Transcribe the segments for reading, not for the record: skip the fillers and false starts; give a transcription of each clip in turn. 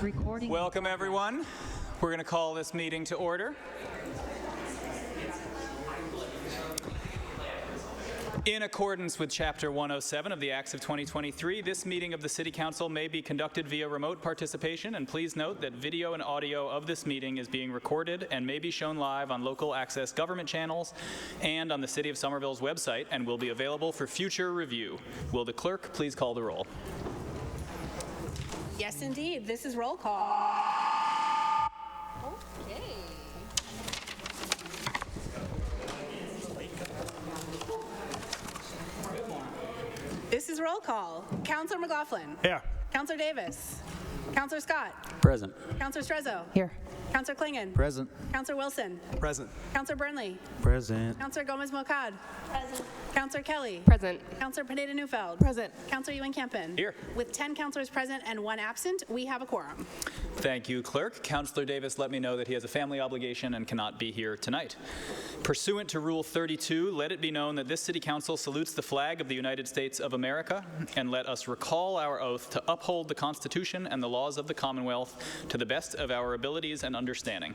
Recording. Welcome, everyone. We're going to call this meeting to order. In accordance with Chapter 107 of the Acts of 2023, this meeting of the City Council may be conducted via remote participation, and please note that video and audio of this meeting is being recorded and may be shown live on local access government channels and on the City of Somerville's website and will be available for future review. Will the clerk please call the roll? Yes, indeed. This is roll call. Okay. This is roll call. Counselor McLaughlin. Here. Counselor Davis. Counselor Scott. Present. Counselor Strezzo. Here. Counselor Klingon. Present. Counselor Wilson. Present. Counselor Burnley. Present. Counselor Gomez-Mocad. Present. Counselor Kelly. Present. Counselor Pineda-Neufeld. Present. Counselor Ewan-Campen. Here. With 10 counselors present and 1 absent, we have a quorum. Thank you, Clerk. Counselor Davis let me know that he has a family obligation and cannot be here tonight. Pursuant to Rule 32, let it be known that this City Council salutes the flag of the United States of America, and let us recall our oath to uphold the Constitution and the laws of the Commonwealth to the best of our abilities and understanding.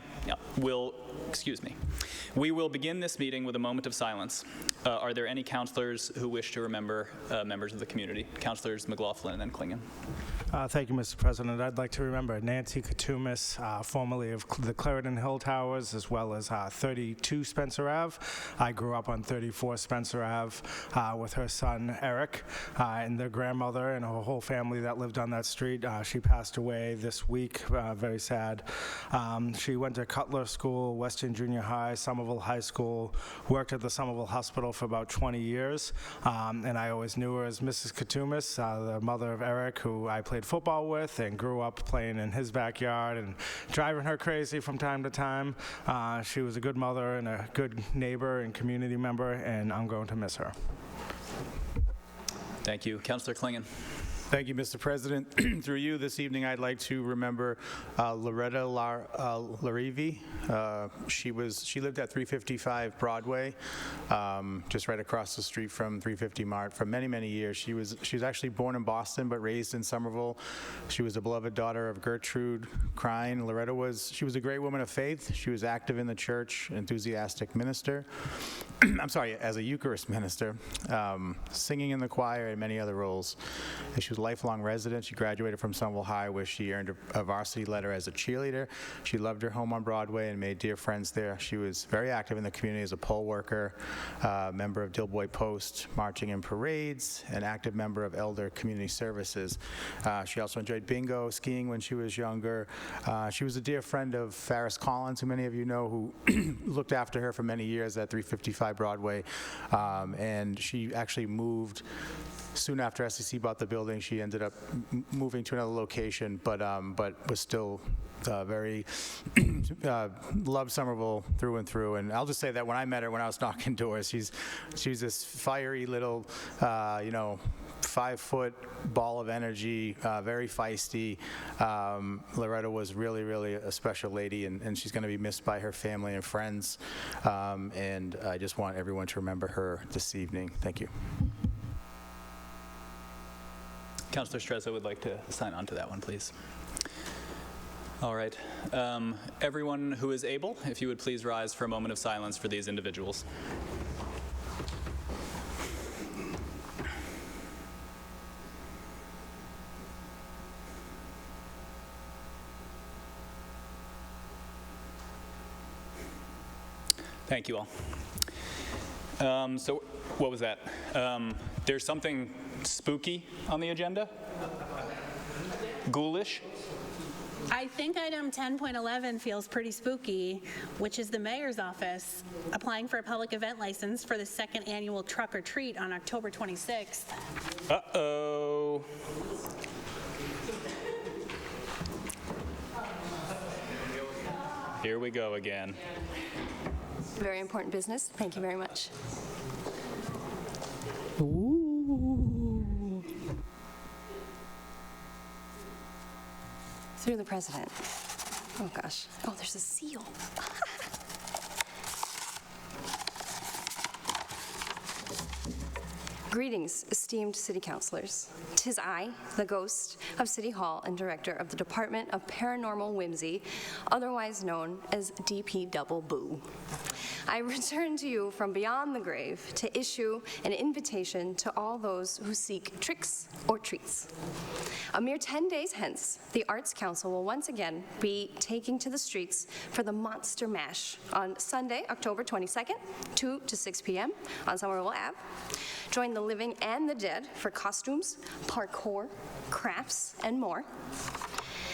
We will begin this meeting with a moment of silence. Are there any counselors who wish to remember members of the community? Counselors McLaughlin and Klingon. Thank you, Mr. President. I'd like to remember Nancy Katumis, formerly of the Clarendon Hill Towers, as well as 32 Spencer Ave. I grew up on 34 Spencer Ave with her son, Eric, and their grandmother and her whole family that lived on that street. She passed away this week, very sad. She went to Cutler School, Western Junior High, Somerville High School, worked at the Somerville Hospital for about 20 years, and I always knew her as Mrs. Katumis, the mother of Eric, who I played football with and grew up playing in his backyard and driving her crazy from time to time. She was a good mother and a good neighbor and community member, and I'm going to miss her. Thank you. Counselor Klingon. Thank you, Mr. President. Through you, this evening, I'd like to remember Loretta Larivi. She lived at 355 Broadway, just right across the street from 350 Mart for many, many years. She was actually born in Boston but raised in Somerville. She was a beloved daughter of Gertrude Krein. Loretta was a great woman of faith. She was active in the church, enthusiastic minister. I'm sorry, as a Eucharist minister, singing in the choir and many other roles. And she was a lifelong resident. She graduated from Somerville High, where she earned a varsity letter as a cheerleader. She loved her home on Broadway and made dear friends there. She was very active in the community as a poll worker, member of Dilboy Post, marching in parades, an active member of Elder Community Services. She also enjoyed bingo, skiing when she was younger. She was a dear friend of Ferris Collins, who many of you know, who looked after her for many years at 355 Broadway, and she actually moved soon after SEC bought the building. She ended up moving to another location, but was still very loved Somerville through and through. And I'll just say that when I met her, when I was knocking doors, she's this fiery little, 5-foot ball of energy, very feisty. Loretta was really, really a special lady, and she's going to be missed by her family and friends. And I just want everyone to remember her this evening. Thank you. Counselor Strezzo would like to sign on to that one, please. All right. Everyone who is able, if you would please rise for a moment of silence for these individuals. Thank you all. So what was that? There's something spooky on the agenda? Ghoulish? I think item 10.11 feels pretty spooky, which is the mayor's office applying for a public event license for the 2nd annual Truck or Treat on October 26th. Uh-oh. Here we go again. Very important business. Thank you very much. Ooh. Through the president. Oh, gosh. Oh, there's a seal. Greetings, esteemed city councilors. 'Tis I, the ghost of City Hall and Director of the Department of Paranormal Whimsy, otherwise known as DP Double Boo. I return to you from beyond the grave to issue an invitation to all those who seek tricks or treats. A mere 10 days hence, the Arts Council will once again be taking to the streets for the Monster Mash on Sunday, October 22nd, 2 to 6 p.m. on Somerville Ave. Join the living and the dead for costumes, parkour, crafts, and more.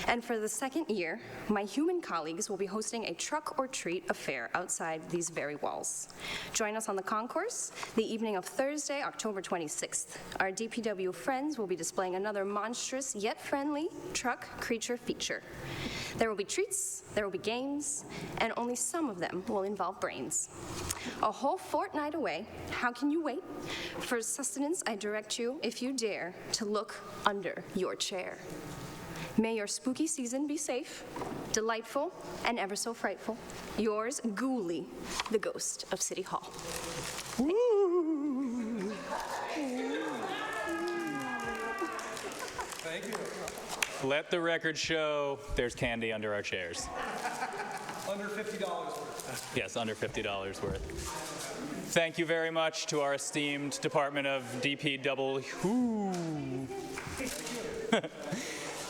And for the second year, my human colleagues will be hosting a truck or treat affair outside these very walls. Join us on the concourse the evening of Thursday, October 26th. Our DPW friends will be displaying another monstrous yet friendly truck creature feature. There will be treats, there will be games, and only some of them will involve brains. A whole fortnight away, how can you wait? For sustenance, I direct you, if you dare, to look under your chair. May your spooky season be safe, delightful, and ever so frightful. Yours, Ghoulie, the ghost of City Hall. Let the record show there's candy under our chairs. Under $50 worth. Yes, under $50 worth. Thank you very much to our esteemed Department of DP Double.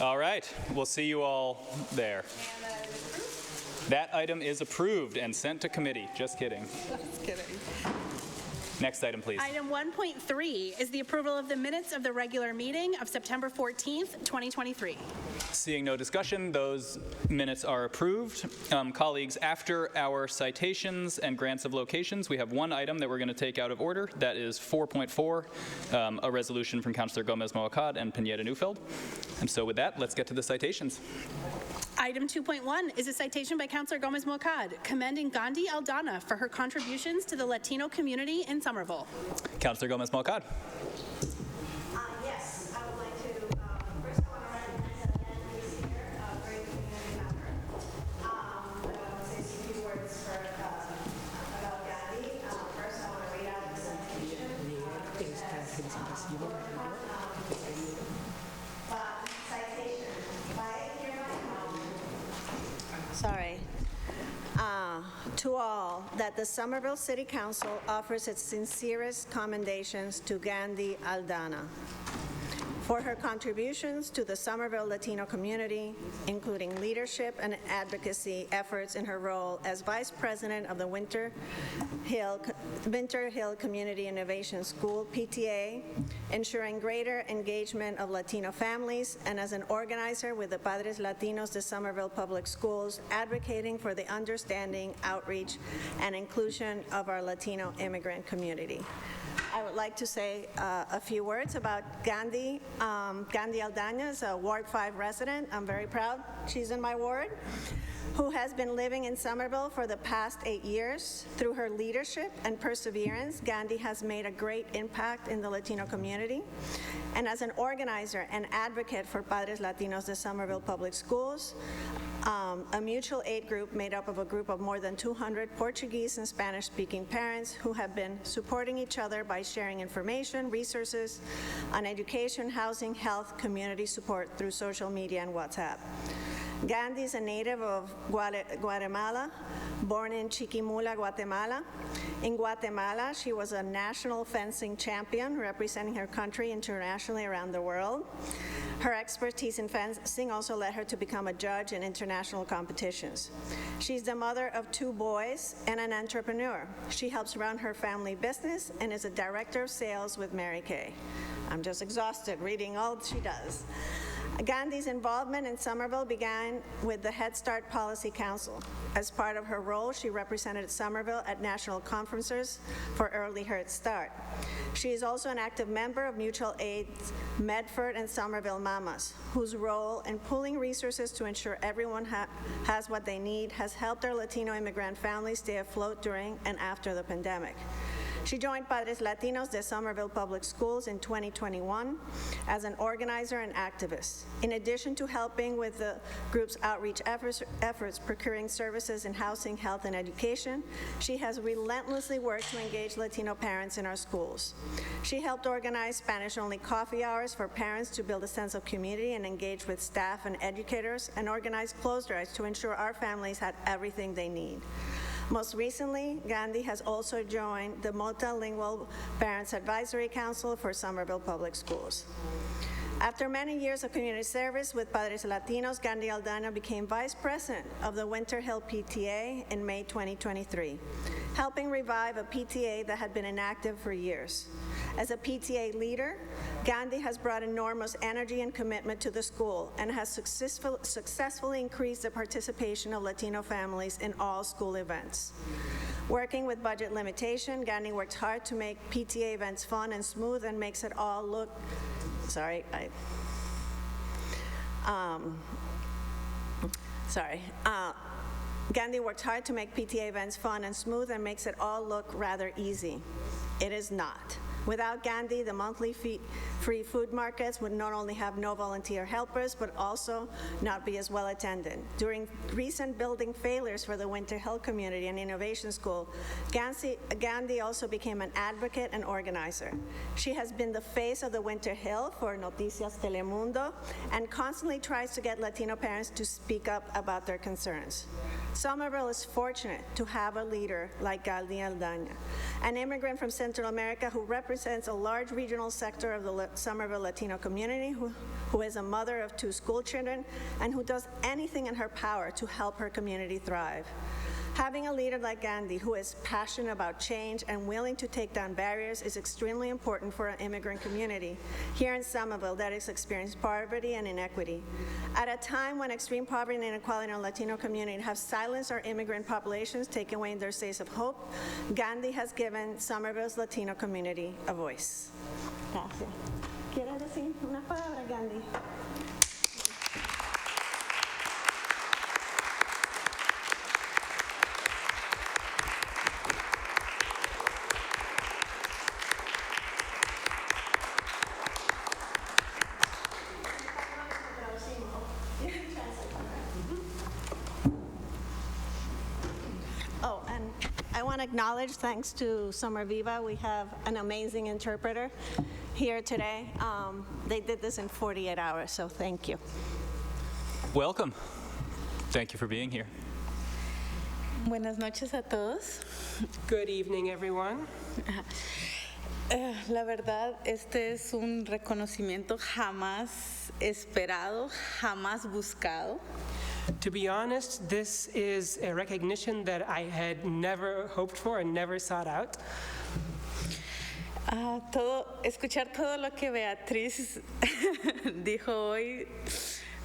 All right, we'll see you all there. That item is approved and sent to committee. Just kidding. Just kidding. Next item, please. Item 1.3 is the approval of the minutes of the regular meeting of September 14th, 2023. Seeing no discussion, those minutes are approved. Colleagues, after our citations and grants of locations, we have one item that we're going to take out of order. That is 4.4, a resolution from Councilor Gomez-Moacad and Pineda Neufeld. And so with that, let's get to the citations. Item 2.1 is a citation by Councilor Gomez-Moacad commending Gandhi Aldana for her contributions to the Latino community in Somerville. Councilor Gomez-Moacad. Yes, I would like to, first I want to recognize Adnan, who's here, a great community member. But I want to say a few words about Gandhi. First, I want to read out the citation. Citation. By hereby Sorry. To all, that the Somerville City Council offers its sincerest commendations to Gandhi Aldana for her contributions to the Somerville Latino community, including leadership and advocacy efforts in her role as Vice President of the Winter Hill Community Innovation School, PTA, ensuring greater engagement of Latino families, and as an organizer with the Padres Latinos de Somerville Public Schools, advocating for the understanding, outreach, and inclusion of our Latino immigrant community. I would like to say a few words about Gandhi. Gandhi Aldana is a Ward 5 resident. I'm very proud she's in my ward, who has been living in Somerville for the past 8 years. Through her leadership and perseverance, Gandhi has made a great impact in the Latino community. And as an organizer and advocate for Padres Latinos de Somerville Public Schools, a mutual aid group made up of a group of more than 200 Portuguese and Spanish-speaking parents who have been supporting each other by sharing information, resources on education, housing, health, community support through social media and WhatsApp. Gandhi is a native of Guatemala, born in Chiquimula, Guatemala. In Guatemala, she was a national fencing champion, representing her country internationally around the world. Her expertise in fencing also led her to become a judge in international competitions. She's the mother of 2 boys and an entrepreneur. She helps run her family business and is a director of sales with Mary Kay. I'm just exhausted reading all she does. Gandhi's involvement in Somerville began with the Head Start Policy Council. As part of her role, she represented Somerville at national conferences for Early Head Start. She is also an active member of mutual aid's Medford and Somerville Mamas, whose role in pooling resources to ensure everyone has what they need has helped our Latino immigrant families stay afloat during and after the pandemic. She joined Padres Latinos de Somerville Public Schools in 2021 as an organizer and activist. In addition to helping with the group's outreach efforts procuring services in housing, health, and education, she has relentlessly worked to engage Latino parents in our schools. She helped organize Spanish-only coffee hours for parents to build a sense of community and engage with staff and educators, and organize clothes drives to ensure our families had everything they need. Most recently, Gandhi has also joined the Multilingual Parents Advisory Council for Somerville Public Schools. After many years of community service with Padres Latinos, Gandhi Aldana became vice president of the Winter Hill PTA in May 2023, helping revive a PTA that had been inactive for years. As a PTA leader, Gandhi has brought enormous energy and commitment to the school and has successfully increased the participation of Latino families in all school events. Working with budget limitation, Gandhi worked hard to make PTA events fun and smooth and makes it all look, Gandhi worked hard to make PTA events fun and smooth and makes it all look rather easy. It is not. Without Gandhi, the monthly free food markets would not only have no volunteer helpers, but also not be as well attended. During recent building failures for the Winter Hill Community and Innovation School, Gandhi also became an advocate and organizer. She has been the face of the Winter Hill for Noticias Telemundo and constantly tries to get Latino parents to speak up about their concerns. Somerville is fortunate to have a leader like Gandhi Aldana, an immigrant from Central America who represents a large regional sector of the Somerville Latino community, who is a mother of 2 school children, and who does anything in her power to help her community thrive. Having a leader like Gandhi who is passionate about change and willing to take down barriers is extremely important for an immigrant community here in Somerville that has experienced poverty and inequity. At a time when extreme poverty and inequality in the Latino community have silenced our immigrant populations, taken away their sense of hope, Gandhi has given Somerville's Latino community a voice. Gracias. ¿Quiere decir una palabra, Gandhi? Oh, and I want to acknowledge, thanks to Summer Viva, we have an amazing interpreter here today. They did this in 48 hours, so thank you. Welcome. Thank you for being here. Buenas noches a todos. Good evening, everyone. La verdad, este es un reconocimiento jamás esperado, jamás buscado. To be honest, this is a recognition that I had never hoped for and never sought out. Escuchar todo lo que Beatriz dijo hoy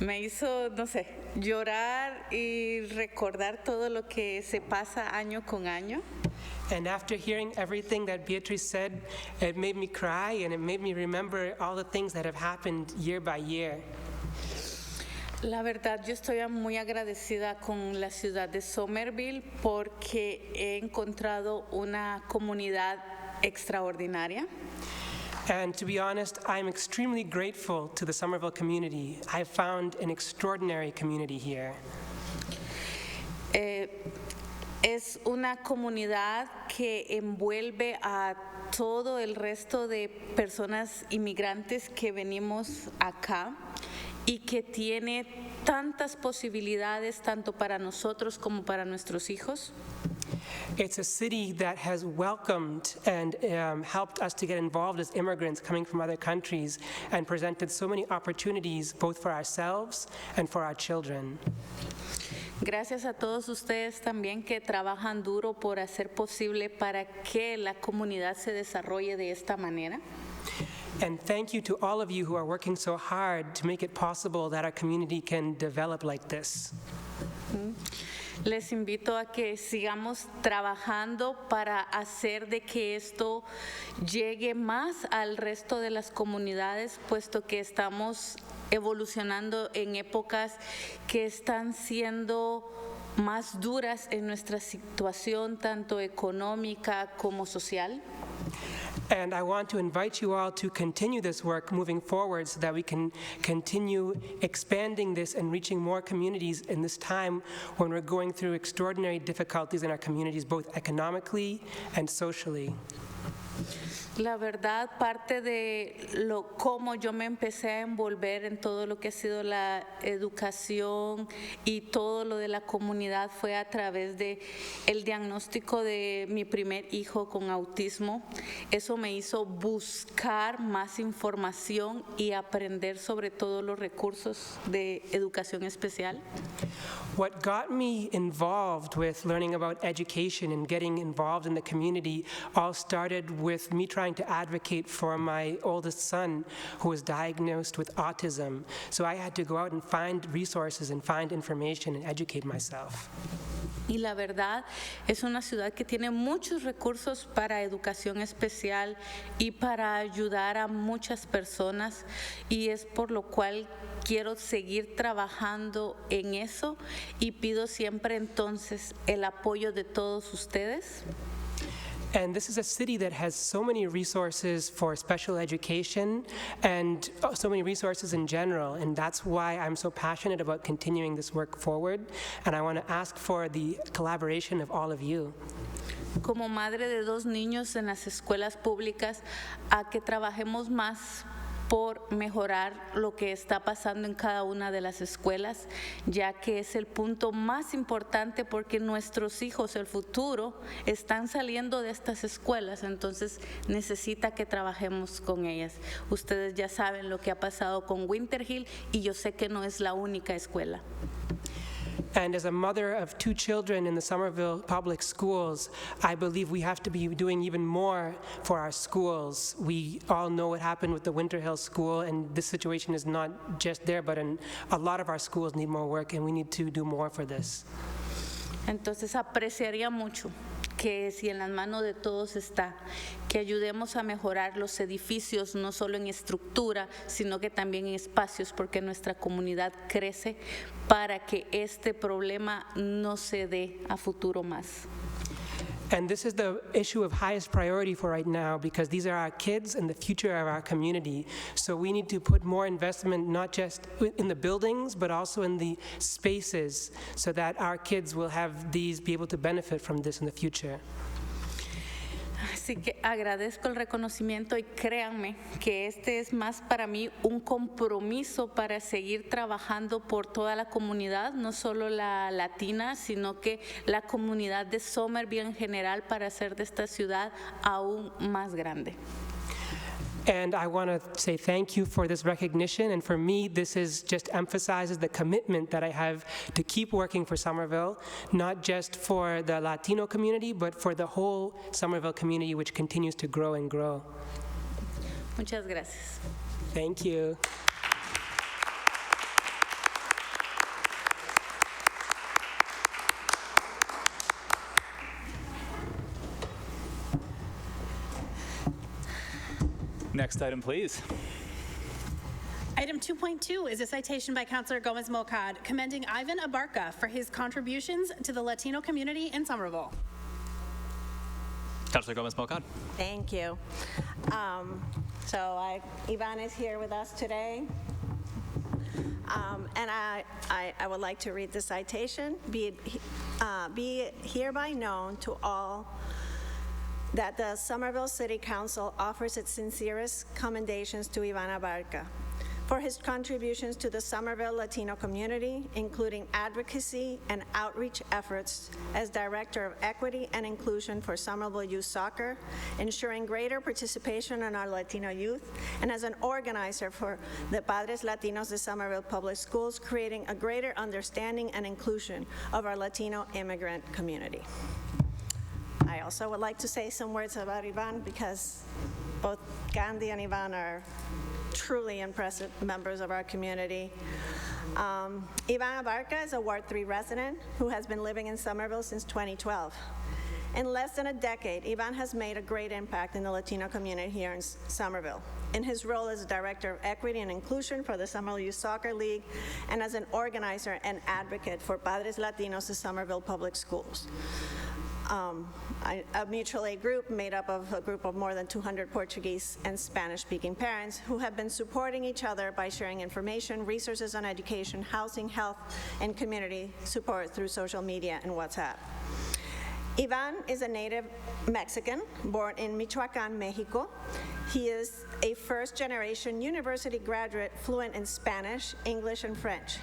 me hizo, no sé, llorar y recordar todo lo que se pasa año con año. And after hearing everything that Beatriz said, it made me cry and it made me remember all the things that have happened year by year. La verdad, yo estoy muy agradecida con la ciudad de Somerville porque he encontrado una comunidad extraordinaria. And to be honest, I'm extremely grateful to the Somerville community. I found an extraordinary community here. Es una comunidad que envuelve a todo el resto de personas inmigrantes que venimos acá y que tiene tantas posibilidades tanto para nosotros como para nuestros hijos. It's a city that has welcomed and helped us to get involved as immigrants coming from other countries and presented so many opportunities both for ourselves and for our children. Gracias a todos ustedes también que trabajan duro por hacer posible para que la comunidad se desarrolle de esta manera. And thank you to all of you who are working so hard to make it possible that our community can develop like this. Les invito a que sigamos trabajando para hacer de que esto llegue más al resto de las comunidades, puesto que estamos evolucionando en épocas que están siendo más duras en nuestra situación, tanto económica como social. And I want to invite you all to continue this work moving forward so that we can continue expanding this and reaching more communities in this time when we're going through extraordinary difficulties in our communities, both economically and socially. La verdad, parte de cómo yo me empecé a envolver en todo lo que ha sido la educación y todo lo de la comunidad fue a través de el diagnóstico de mi primer hijo con autismo. Eso me hizo buscar más información y aprender sobre todos los recursos de educación especial. What got me involved with learning about education and getting involved in the community all started with me trying to advocate for my oldest son who was diagnosed with autism. So I had to go out and find resources and find information and educate myself. Y la verdad, es una ciudad que tiene muchos recursos para educación especial y para ayudar a muchas personas, y es por lo cual quiero seguir trabajando en eso y pido siempre entonces el apoyo de todos ustedes. And this is a city that has so many resources for special education and so many resources in general, and that's why I'm so passionate about continuing this work forward, and I want to ask for the collaboration of all of you. Como madre de 2 niños en las escuelas públicas, a que trabajemos más por mejorar lo que está pasando en cada una de las escuelas, ya que es el punto más importante porque nuestros hijos, el futuro, están saliendo de estas escuelas, entonces necesita que trabajemos con ellas. Ustedes ya saben lo que ha pasado con Winter Hill y yo sé que no es la única escuela. And as a mother of 2 children in the Somerville Public Schools, I believe we have to be doing even more for our schools. We all know what happened with the Winter Hill School, and this situation is not just there, but in a lot of our schools need more work, and we need to do more for this. Entonces apreciaría mucho que si en las manos de todos está, que ayudemos a mejorar los edificios, no solo en estructura, sino que también en espacios, porque nuestra comunidad crece para que este problema no se dé a futuro más. And this is the issue of highest priority for right now because these are our kids and the future of our community. So we need to put more investment not just in the buildings, but also in the spaces so that our kids will have these, be able to benefit from this in the future. Así que agradezco el reconocimiento y créanme que este es más para mí un compromiso para seguir trabajando por toda la comunidad, no solo la latina, sino que la comunidad de Somerville en general para hacer de esta ciudad aún más grande. And I want to say thank you for this recognition, and for me, this is just emphasizes the commitment that I have to keep working for Somerville, not just for the Latino community, but for the whole Somerville community, which continues to grow and grow. Muchas gracias. Thank you. Next item, please. Item 2.2 is a citation by Councilor Gomez-Mocad commending Ivan Abarca for his contributions to the Latino community in Somerville. Councilor Gomez-Mocad. Thank you. Ivan is here with us today. And I would like to read the citation. Be it hereby known to all that the Somerville City Council offers its sincerest commendations to Ivan Abarca for his contributions to the Somerville Latino community, including advocacy and outreach efforts as Director of Equity and Inclusion for Somerville Youth Soccer, ensuring greater participation in our Latino youth, and as an organizer for the Padres Latinos de Somerville Public Schools, creating a greater understanding and inclusion of our Latino immigrant community. I also would like to say some words about Ivan because both Gandhi and Ivan are truly impressive members of our community. Ivan Abarca is a Ward 3 resident who has been living in Somerville since 2012. In less than a decade, Ivan has made a great impact in the Latino community here in Somerville, in his role as Director of Equity and Inclusion for the Somerville Youth Soccer League and as an organizer and advocate for Padres Latinos de Somerville Public Schools. a mutual aid group made up of a group of more than 200 Portuguese and Spanish-speaking parents who have been supporting each other by sharing information, resources on education, housing, health, and community support through social media and WhatsApp. Ivan is a native Mexican born in Michoacán, Mexico. He is a first-generation university graduate fluent in Spanish, English, and French.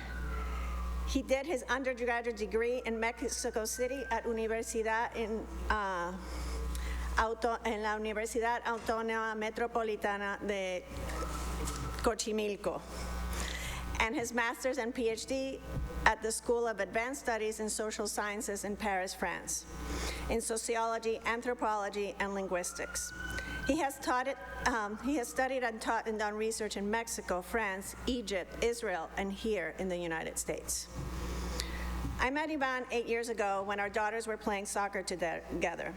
He did his undergraduate degree in Mexico City at Universidad en la Universidad Autónoma Metropolitana de Xochimilco, and his master's and PhD at the School of Advanced Studies in Social Sciences in Paris, France, in sociology, anthropology, and linguistics. He has studied and taught and done research in Mexico, France, Egypt, Israel, and here in the United States. I met Ivan 8 years ago when our daughters were playing soccer together.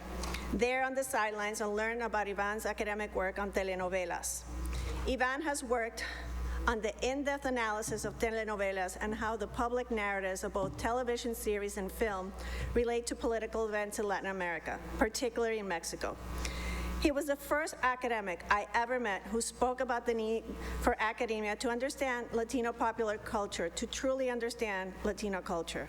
There on the sidelines, I learned about Ivan's academic work on telenovelas. Ivan has worked on the in-depth analysis of telenovelas and how the public narratives of both television series and film relate to political events in Latin America, particularly in Mexico. He was the first academic I ever met who spoke about the need for academia to understand Latino popular culture, to truly understand Latino culture.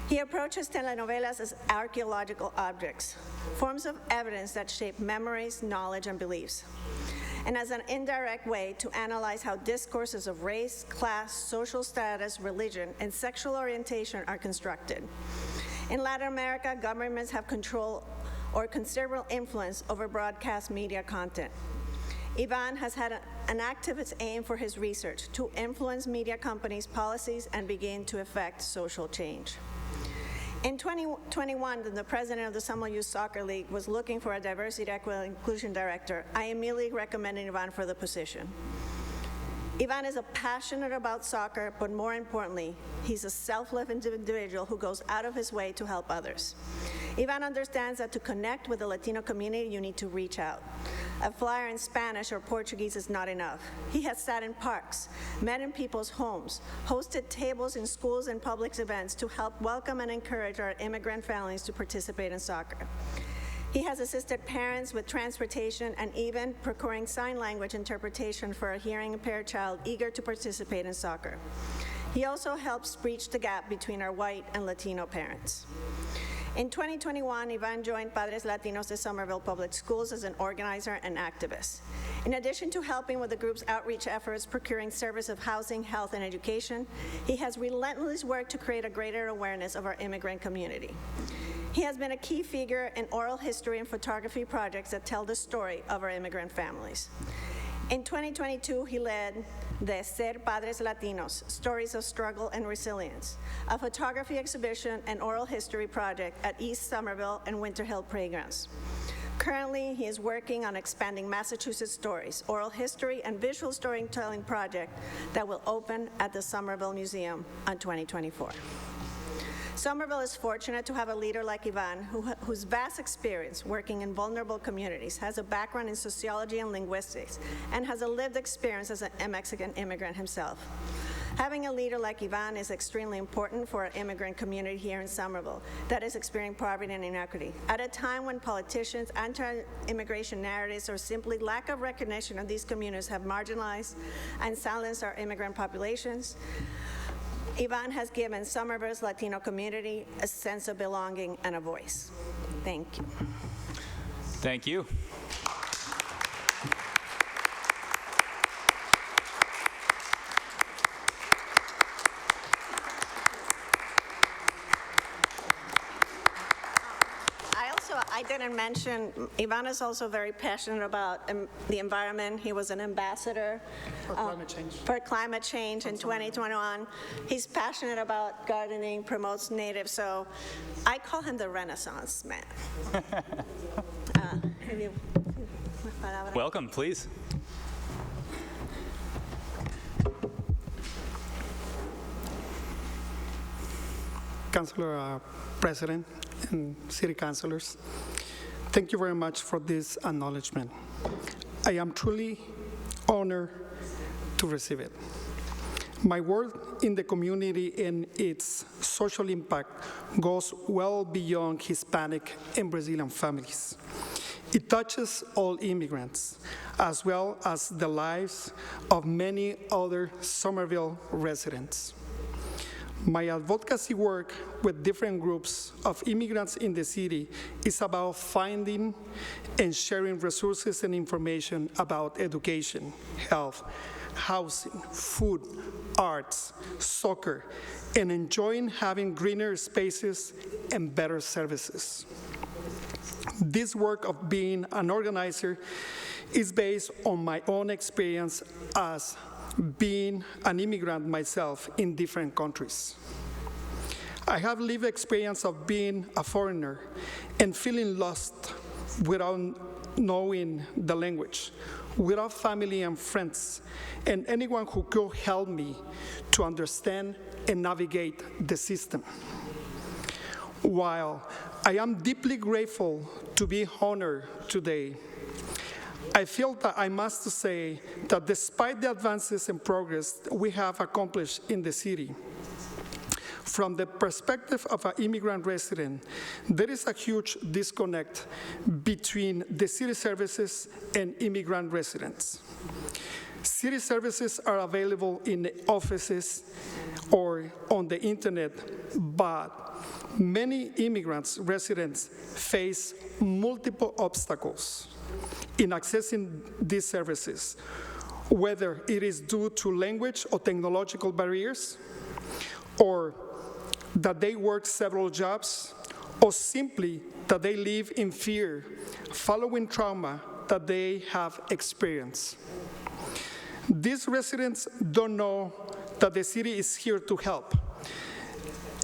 He approaches telenovelas as archaeological objects, forms of evidence that shape memories, knowledge, and beliefs, and as an indirect way to analyze how discourses of race, class, social status, religion, and sexual orientation are constructed. In Latin America, governments have control or considerable influence over broadcast media content. Ivan has had an activist aim for his research to influence media companies' policies and begin to effect social change. In 2021, when the president of the Samoa Youth Soccer League was looking for a diversity, equity, and inclusion director, I immediately recommended Ivan for the position. Ivan is passionate about soccer, but more importantly, he's a selfless individual who goes out of his way to help others. Ivan understands that to connect with the Latino community, you need to reach out. A flyer in Spanish or Portuguese is not enough. He has sat in parks, met in people's homes, hosted tables in schools and public events to help welcome and encourage our immigrant families to participate in soccer. He has assisted parents with transportation and even procuring sign language interpretation for a hearing impaired child eager to participate in soccer. He also helps bridge the gap between our white and Latino parents. In 2021, Ivan joined Padres Latinos de Somerville Public Schools as an organizer and activist. In addition to helping with the group's outreach efforts, procuring service of housing, health, and education, he has relentlessly worked to create a greater awareness of our immigrant community. He has been a key figure in oral history and photography projects that tell the story of our immigrant families. In 2022, he led the Ser Padres Latinos, Stories of Struggle and Resilience, a photography exhibition and oral history project at East Somerville and Winter Hill Playgrounds. Currently, he is working on expanding Massachusetts Stories, oral history and visual storytelling project that will open at the Somerville Museum in 2024. Somerville is fortunate to have a leader like Ivan, whose vast experience working in vulnerable communities, has a background in sociology and linguistics, and has a lived experience as a Mexican immigrant himself. Having a leader like Ivan is extremely important for our immigrant community here in Somerville that is experiencing poverty and inequity. At a time when politicians, anti-immigration narratives, or simply lack of recognition of these communities have marginalized and silenced our immigrant populations, Ivan has given Somerville's Latino community a sense of belonging and a voice. Thank you. Thank you. I didn't mention, Ivan is also very passionate about the environment. He was an ambassador for climate change in 2021. He's passionate about gardening, promotes native, so I call him the Renaissance man. Welcome, please. Councilor President and City Councilors, thank you very much for this acknowledgement. I am truly honored to receive it. My work in the community and its social impact goes well beyond Hispanic and Brazilian families. It touches all immigrants, as well as the lives of many other Somerville residents. My advocacy work with different groups of immigrants in the city is about finding and sharing resources and information about education, health, housing, food, arts, soccer, and enjoying having greener spaces and better services. This work of being an organizer is based on my own experience as being an immigrant myself in different countries. I have lived experience of being a foreigner and feeling lost without knowing the language, without family and friends, and anyone who could help me to understand and navigate the system. While I am deeply grateful to be honored today, I feel that I must say that despite the advances and progress we have accomplished in the city, from the perspective of an immigrant resident, there is a huge disconnect between the city services and immigrant residents. City services are available in offices or on the internet, but many immigrants residents face multiple obstacles in accessing these services, whether it is due to language or technological barriers, or that they work several jobs, or simply that they live in fear following trauma that they have experienced. These residents don't know that the city is here to help,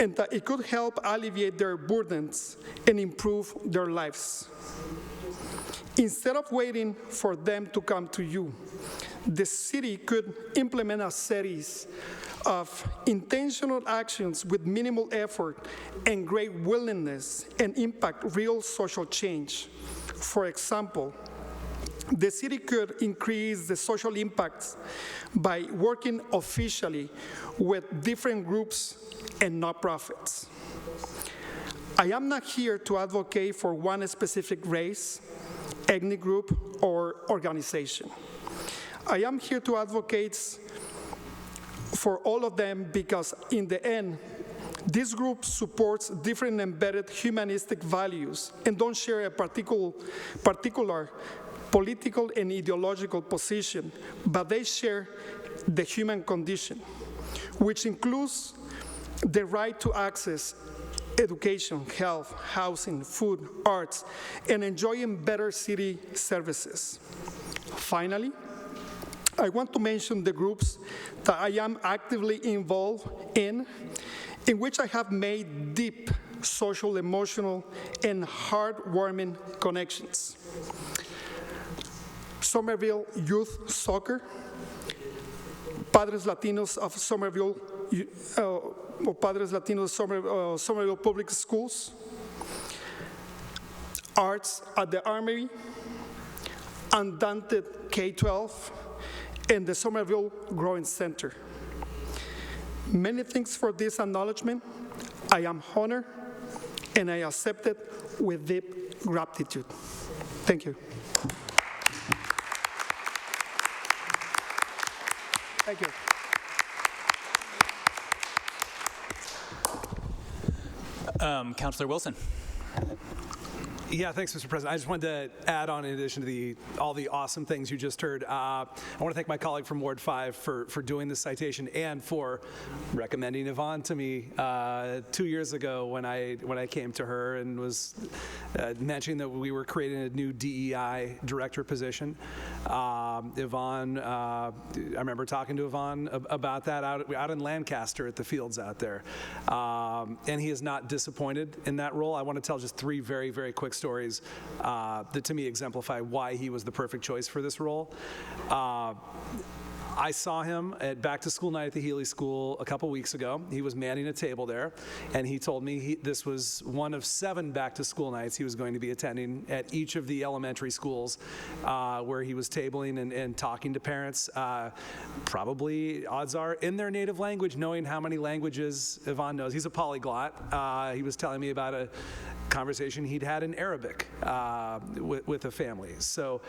and that it could help alleviate their burdens and improve their lives. Instead of waiting for them to come to you, the city could implement a series of intentional actions with minimal effort and great willingness and impact real social change. For example, the city could increase the social impacts by working officially with different groups and nonprofits. I am not here to advocate for one specific race, ethnic group, or organization. I am here to advocate for all of them because in the end, this group supports different embedded humanistic values and don't share a particular political and ideological position, but they share the human condition, which includes the right to access education, health, housing, food, arts, and enjoying better city services. Finally, I want to mention the groups that I am actively involved in which I have made deep social, emotional, and heartwarming connections. Somerville Youth Soccer, Padres Latinos of Somerville, Padres Latinos Somerville Public Schools, Arts at the Armory, Undaunted K-12, and the Somerville Growing Center. Many thanks for this acknowledgement. I am honored, and I accept it with deep gratitude. Thank you. Thank you. Councilor Wilson. Yeah, thanks, Mr. President. I just wanted to add on, in addition to all the awesome things you just heard, I want to thank my colleague from Ward 5 for doing this citation and for recommending Yvonne to me 2 years ago when I came to her and was mentioning that we were creating a new DEI director position. Yvonne, I remember talking to Yvonne about that out in Lancaster at the fields out there. And he is not disappointed in that role. I want to tell just 3 very, very quick stories that to me exemplify why he was the perfect choice for this role. I saw him at back to school night at the Healy School a couple weeks ago. He was manning a table there, and he told me this was one of 7 back to school nights he was going to be attending at each of the elementary schools where he was tabling and talking to parents, probably, odds are, in their native language, knowing how many languages Yvonne knows. He's a polyglot. He was telling me about a conversation he'd had in Arabic with a family. So,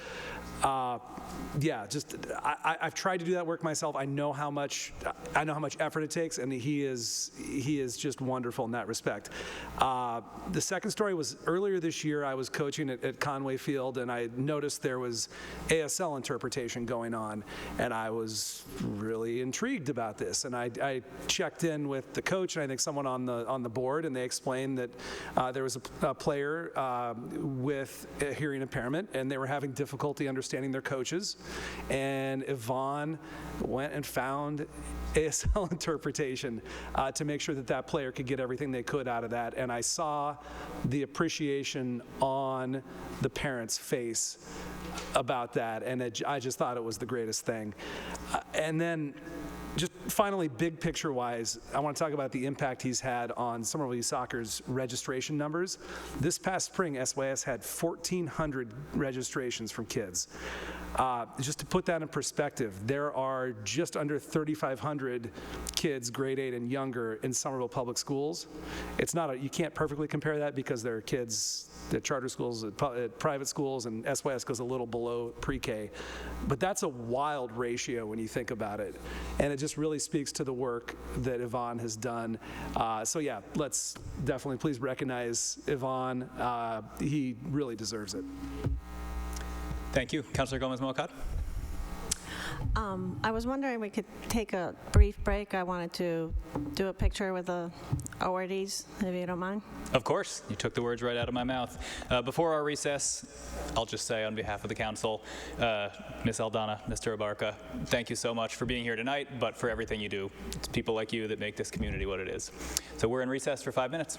yeah, just I've tried to do that work myself. I know how much effort it takes, and he is just wonderful in that respect. The second story was earlier this year. I was coaching at Conway Field, and I noticed there was ASL interpretation going on, and I was really intrigued about this. And I checked in with the coach and I think someone on the board, and they explained that there was a player with a hearing impairment, and they were having difficulty understanding their coaches. And Yvonne went and found ASL interpretation to make sure that that player could get everything they could out of that. And I saw the appreciation on the parent's face about that, and I just thought it was the greatest thing. And then just finally, big picture wise, I want to talk about the impact he's had on Somerville Youth Soccer's registration numbers. This past spring, SYS had 1,400 registrations from kids. Just to put that in perspective, there are just under 3,500 kids, grade 8 and younger, in Somerville Public Schools. It's not you can't perfectly compare that because there are kids at charter schools, at private schools, and SYS goes a little below pre-K. But that's a wild ratio when you think about it. And it just really speaks to the work that Yvonne has done. So yeah, let's definitely please recognize Yvonne. He really deserves it. Thank you. Councilor Gomez-Molcat. I was wondering if we could take a brief break. I wanted to do a picture with the awardees, if you don't mind. Of course. You took the words right out of my mouth. Before our recess, I'll just say on behalf of the council, Ms. Aldana, Mr. Abarca, thank you so much for being here tonight, but for everything you do. It's people like you that make this community what it is. So we're in recess for 5 minutes.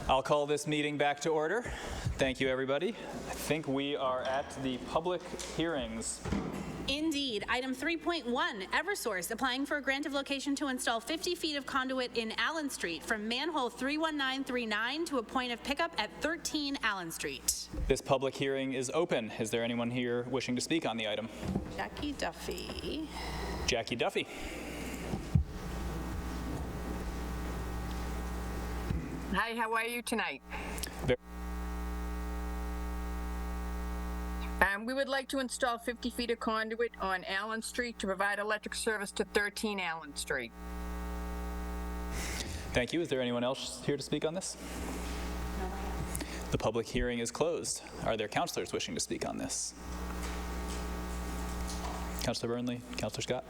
I'll call this meeting back to order. Thank you, everybody. I think we are at the public hearings. Indeed. Item 3.1, Eversource applying for a grant of location to install 50 feet of conduit in Allen Street from manhole 31939 to a point of pickup at 13 Allen Street. This public hearing is open. Is there anyone here wishing to speak on the item? Jackie Duffy. Jackie Duffy. Hi, how are you tonight? We would like to install 50 feet of conduit on Allen Street to provide electric service to 13 Allen Street. Thank you. Is there anyone else here to speak on this? The public hearing is closed. Are there councilors wishing to speak on this? Councilor Burnley, Councilor Scott.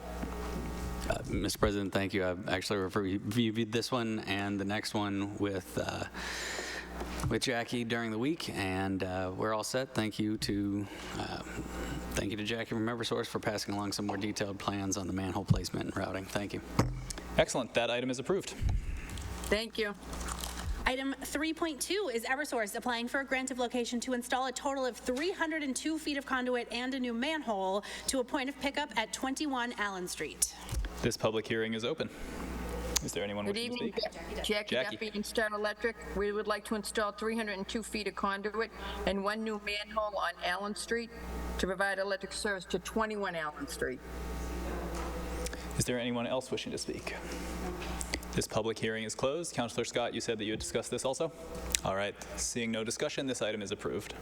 Mr. President, thank you. I've actually reviewed this one and the next one with Jackie during the week, and we're all set. Thank you to Jackie from Eversource for passing along some more detailed plans on the manhole placement and routing. Thank you. Excellent. That item is approved. Thank you. Item 3.2 is Eversource applying for a grant of location to install a total of 302 feet of conduit and a new manhole to a point of pickup at 21 Allen Street. This public hearing is open. Is there anyone Good wishing evening, to speak? Jackie Duffy and Star Electric. We would like to install 302 feet of conduit and one new manhole on Allen Street to provide electric service to 21 Allen Street. Is there anyone else wishing to speak? This public hearing is closed. Councilor Scott, you said that you had discussed this also? All right. Seeing no discussion, this item is approved.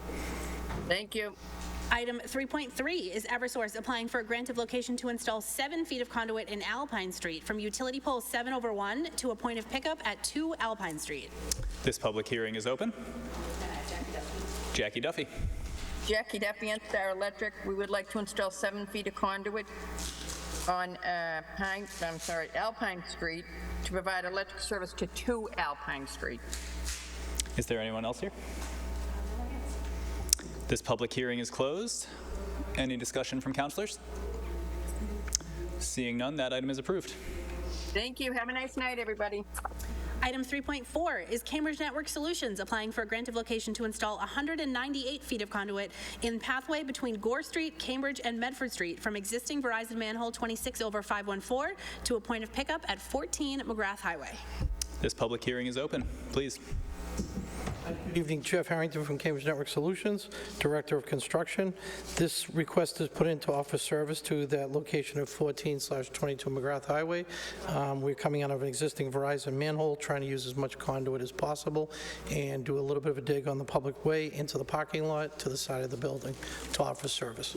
Thank you. Item 3.3 is Eversource applying for a grant of location to install 7 feet of conduit in Alpine Street from utility pole 7/1 to a point of pickup at 2 Alpine Street. This public hearing is open. Jackie Duffy. Jackie Duffy and Star Electric. We would like to install 7 feet of conduit on Alpine Street to provide electric service to 2 Alpine Street. Is there anyone else here? This public hearing is closed. Any discussion from councilors? Seeing none, that item is approved. Thank you. Have a nice night, everybody. Item 3.4 is Cambridge Network Solutions applying for a grant of location to install 198 feet of conduit in pathway between Gore Street, Cambridge, and Medford Street from existing Verizon manhole 26/514 to a point of pickup at 14 McGrath Highway. This public hearing is open. Please. Good evening, Jeff Harrington from Cambridge Network Solutions, Director of Construction. This request is put into offer service to that location of 14/22 McGrath Highway. We're coming out of an existing Verizon manhole, trying to use as much conduit as possible and do a little bit of a dig on the public way into the parking lot to the side of the building to offer service.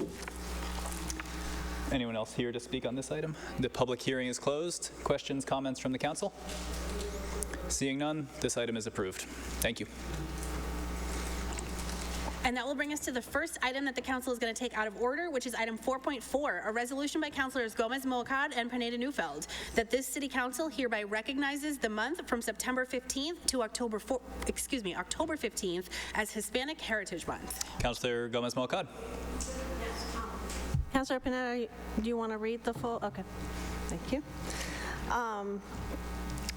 Anyone else here to speak on this item? The public hearing is closed. Questions, comments from the council? Seeing none, this item is approved. Thank you. And that will bring us to the first item that the council is going to take out of order, which is item 4.4, a resolution by Councilors Gomez Molcad and Pineda Neufeld, that this city council hereby recognizes the month from September 15th to October 15th as Hispanic Heritage Month. Councilor Gomez Molcad. Councilor Pineda, do you want to read the full? Okay, thank you.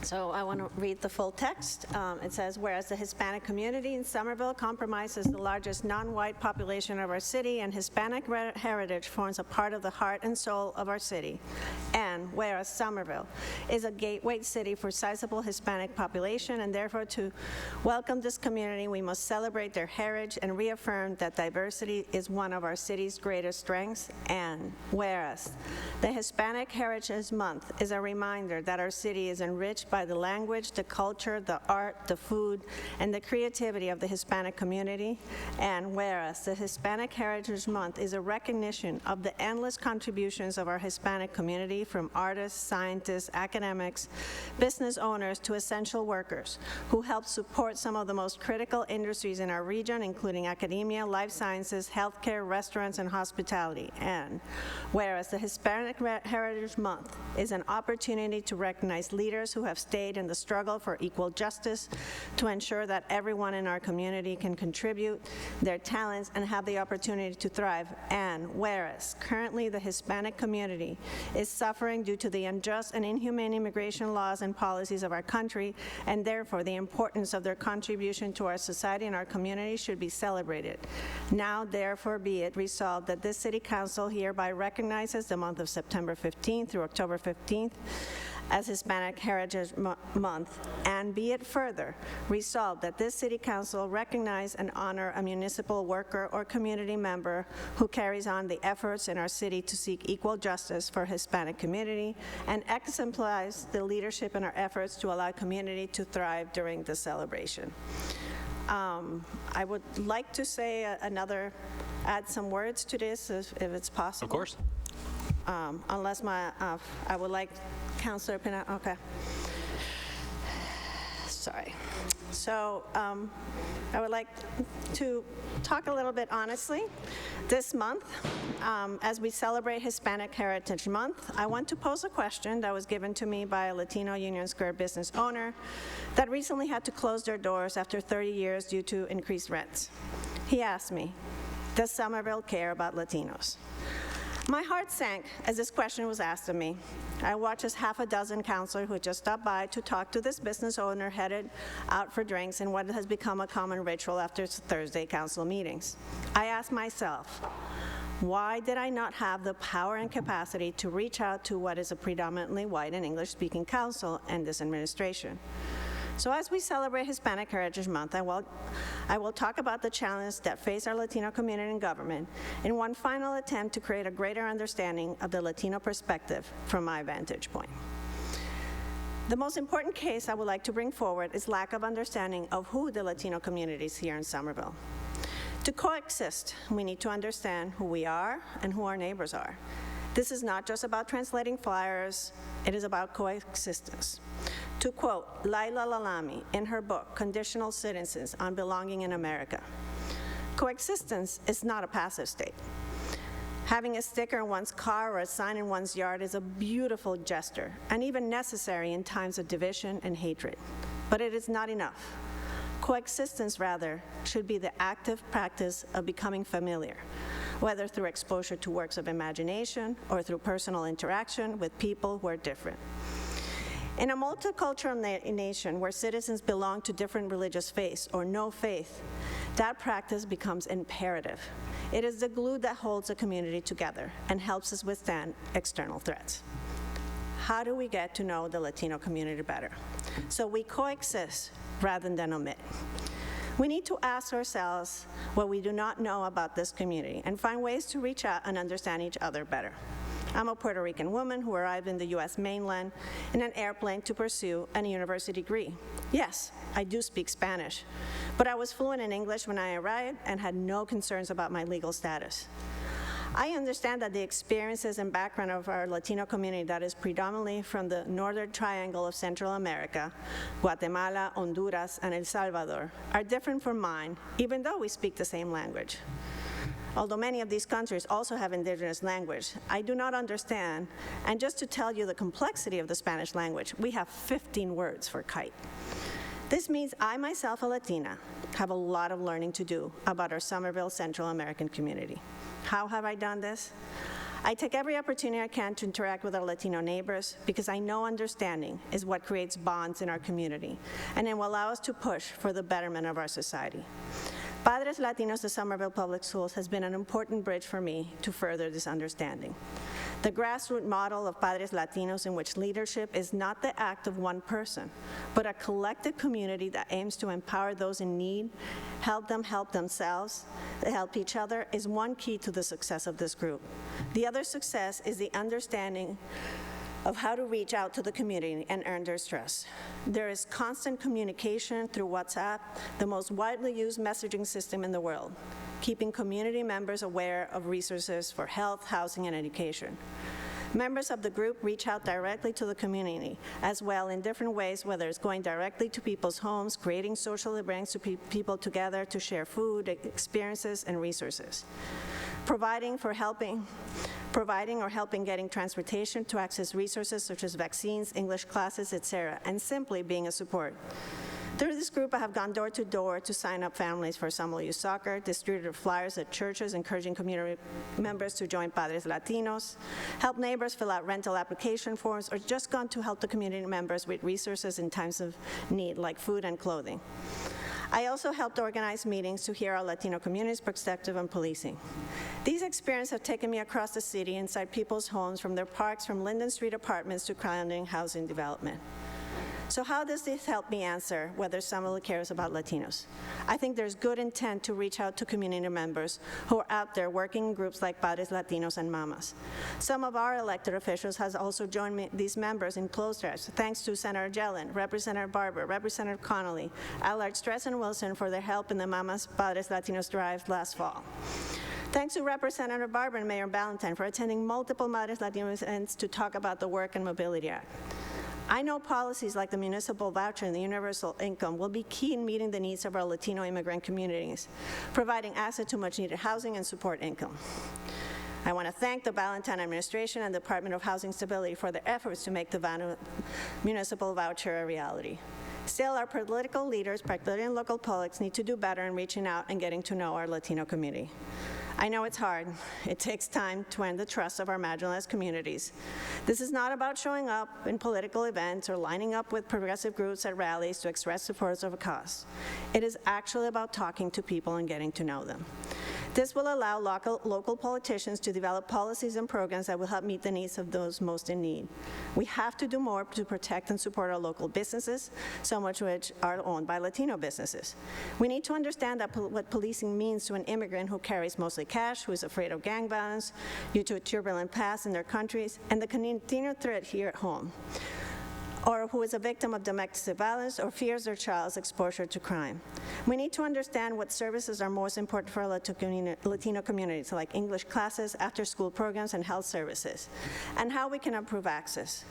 So I want to read the full text. It says, whereas the Hispanic community in Somerville comprises the largest non-white population of our city, and Hispanic heritage forms a part of the heart and soul of our city. And whereas Somerville is a gateway city for sizable Hispanic population, and therefore to welcome this community, we must celebrate their heritage and reaffirm that diversity is one of our city's greatest strengths. And whereas the Hispanic Heritage Month is a reminder that our city is enriched by the language, the culture, the art, the food, and the creativity of the Hispanic community. And whereas the Hispanic Heritage Month is a recognition of the endless contributions of our Hispanic community, from artists, scientists, academics, business owners to essential workers who help support some of the most critical industries in our region, including academia, life sciences, healthcare, restaurants, and hospitality. And whereas the Hispanic Heritage Month is an opportunity to recognize leaders who have stayed in the struggle for equal justice to ensure that everyone in our community can contribute their talents and have the opportunity to thrive. And whereas currently the Hispanic community is suffering due to the unjust and inhumane immigration laws and policies of our country, and therefore the importance of their contribution to our society and our community should be celebrated. Now, therefore, be it resolved that this City Council hereby recognizes the month of September 15th through October 15th as Hispanic Heritage Month, and be it further resolved that this City Council recognize and honor a municipal worker or community member who carries on the efforts in our city to seek equal justice for Hispanic community and exemplifies the leadership in our efforts to allow community to thrive during the celebration. I would like to say add some words to this if it's possible. Of course. Unless I would like Councilor Pina, okay. Sorry. So I would like to talk a little bit honestly. This month, as we celebrate Hispanic Heritage Month, I want to pose a question that was given to me by a Latino Union Square business owner that recently had to close their doors after 30 years due to increased rents. He asked me, does Somerville care about Latinos? My heart sank as this question was asked of me. I watched as half a dozen counselors who just stopped by to talk to this business owner headed out for drinks in what has become a common ritual after Thursday council meetings. I asked myself, why did I not have the power and capacity to reach out to what is a predominantly white and English-speaking council and this administration? So as we celebrate Hispanic Heritage Month, I will talk about the challenges that face our Latino community in government in one final attempt to create a greater understanding of the Latino perspective from my vantage point. The most important case I would like to bring forward is lack of understanding of who the Latino community is here in Somerville. To coexist, we need to understand who we are and who our neighbors are. This is not just about translating flyers, it is about coexistence. To quote Laila Lalami in her book, Conditional Citizens on Belonging in America, coexistence is not a passive state. Having a sticker in one's car or a sign in one's yard is a beautiful gesture and even necessary in times of division and hatred. But it is not enough. Coexistence, rather, should be the active practice of becoming familiar, whether through exposure to works of imagination or through personal interaction with people who are different. In a multicultural nation where citizens belong to different religious faiths or no faith, that practice becomes imperative. It is the glue that holds a community together and helps us withstand external threats. How do we get to know the Latino community better? So we coexist rather than omit. We need to ask ourselves what we do not know about this community and find ways to reach out and understand each other better. I'm a Puerto Rican woman who arrived in the U.S. mainland in an airplane to pursue a university degree. Yes, I do speak Spanish, but I was fluent in English when I arrived and had no concerns about my legal status. I understand that the experiences and background of our Latino community that is predominantly from the northern triangle of Central America, Guatemala, Honduras, and El Salvador, are different from mine, even though we speak the same language. Although many of these countries also have indigenous language, I do not understand, and just to tell you the complexity of the Spanish language, we have 15 words for kite. This means I, myself, a Latina, have a lot of learning to do about our Somerville Central American community. How have I done this? I take every opportunity I can to interact with our Latino neighbors because I know understanding is what creates bonds in our community, and it will allow us to push for the betterment of our society. Padres Latinos de Somerville Public Schools has been an important bridge for me to further this understanding. The grassroots model of Padres Latinos in which leadership is not the act of one person, but a collective community that aims to empower those in need, help them help themselves, help each other, is one key to the success of this group. The other success is the understanding of how to reach out to the community and earn their trust. There is constant communication through WhatsApp, the most widely used messaging system in the world, keeping community members aware of resources for health, housing, and education. Members of the group reach out directly to the community as well in different ways, whether it's going directly to people's homes, creating social events to people together to share food, experiences, and resources. Providing or helping getting transportation to access resources such as vaccines, English classes, etc., and simply being a support. Through this group, I have gone door to door to sign up families for Summer Youth Soccer, distributed flyers at churches encouraging community members to join Padres Latinos, help neighbors fill out rental application forms, or just gone to help the community members with resources in times of need, like food and clothing. I also helped organize meetings to hear our Latino community's perspective on policing. These experiences have taken me across the city, inside people's homes, from their parks, from Linden Street apartments to crowding housing development. So how does this help me answer whether someone cares about Latinos? I think there's good intent to reach out to community members who are out there working in groups like Padres Latinos and Mamas. Some of our elected officials have also joined these members in closed sessions, thanks to Senator Jelen, Representative Barber, Representative Connolly, Allard Stress and Wilson for their help in the Mamas Padres Latinos drive last fall. Thanks to Representative Barber and Mayor Ballantyne for attending multiple Madres Latinos events to talk about the Work and Mobility Act. I know policies like the municipal voucher and the universal income will be key in meeting the needs of our Latino immigrant communities, providing access to much-needed housing and support income. I want to thank the Ballantyne administration and the Department of Housing Stability for their efforts to make the municipal voucher a reality. Still, our political leaders, particularly in local politics, need to do better in reaching out and getting to know our Latino community. I know it's hard. It takes time to earn the trust of our marginalized communities. This is not about showing up in political events or lining up with progressive groups at rallies to express support of a cause. It is actually about talking to people and getting to know them. This will allow local politicians to develop policies and programs that will help meet the needs of those most in need. We have to do more to protect and support our local businesses, so much of which are owned by Latino businesses. We need to understand that what policing means to an immigrant who carries mostly cash, who is afraid of gang violence due to a turbulent past in their countries, and the continued threat here at home, or who is a victim of domestic violence or fears their child's exposure to crime. We need to understand what services are most important for our Latino communities, like English classes, after-school programs, and health services, and how we can improve access.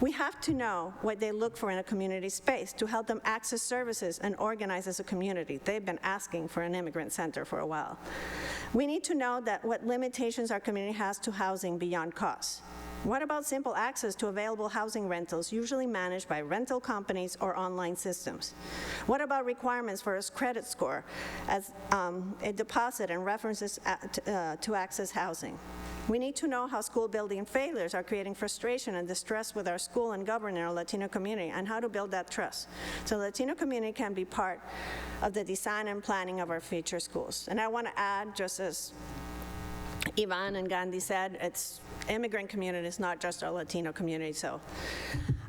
We have to know what they look for in a community space to help them access services and organize as a community. They've been asking for an immigrant center for a while. We need to know that what limitations our community has to housing beyond costs. What about simple access to available housing rentals, usually managed by rental companies or online systems? What about requirements for a credit score as a deposit and references to access housing? We need to know how school building failures are creating frustration and distress with our school and government in our Latino community, and how to build that trust so the Latino community can be part of the design and planning of our future schools. And I want to add, just as Ivan and Gandhi said, it's immigrant community is not just our Latino community. So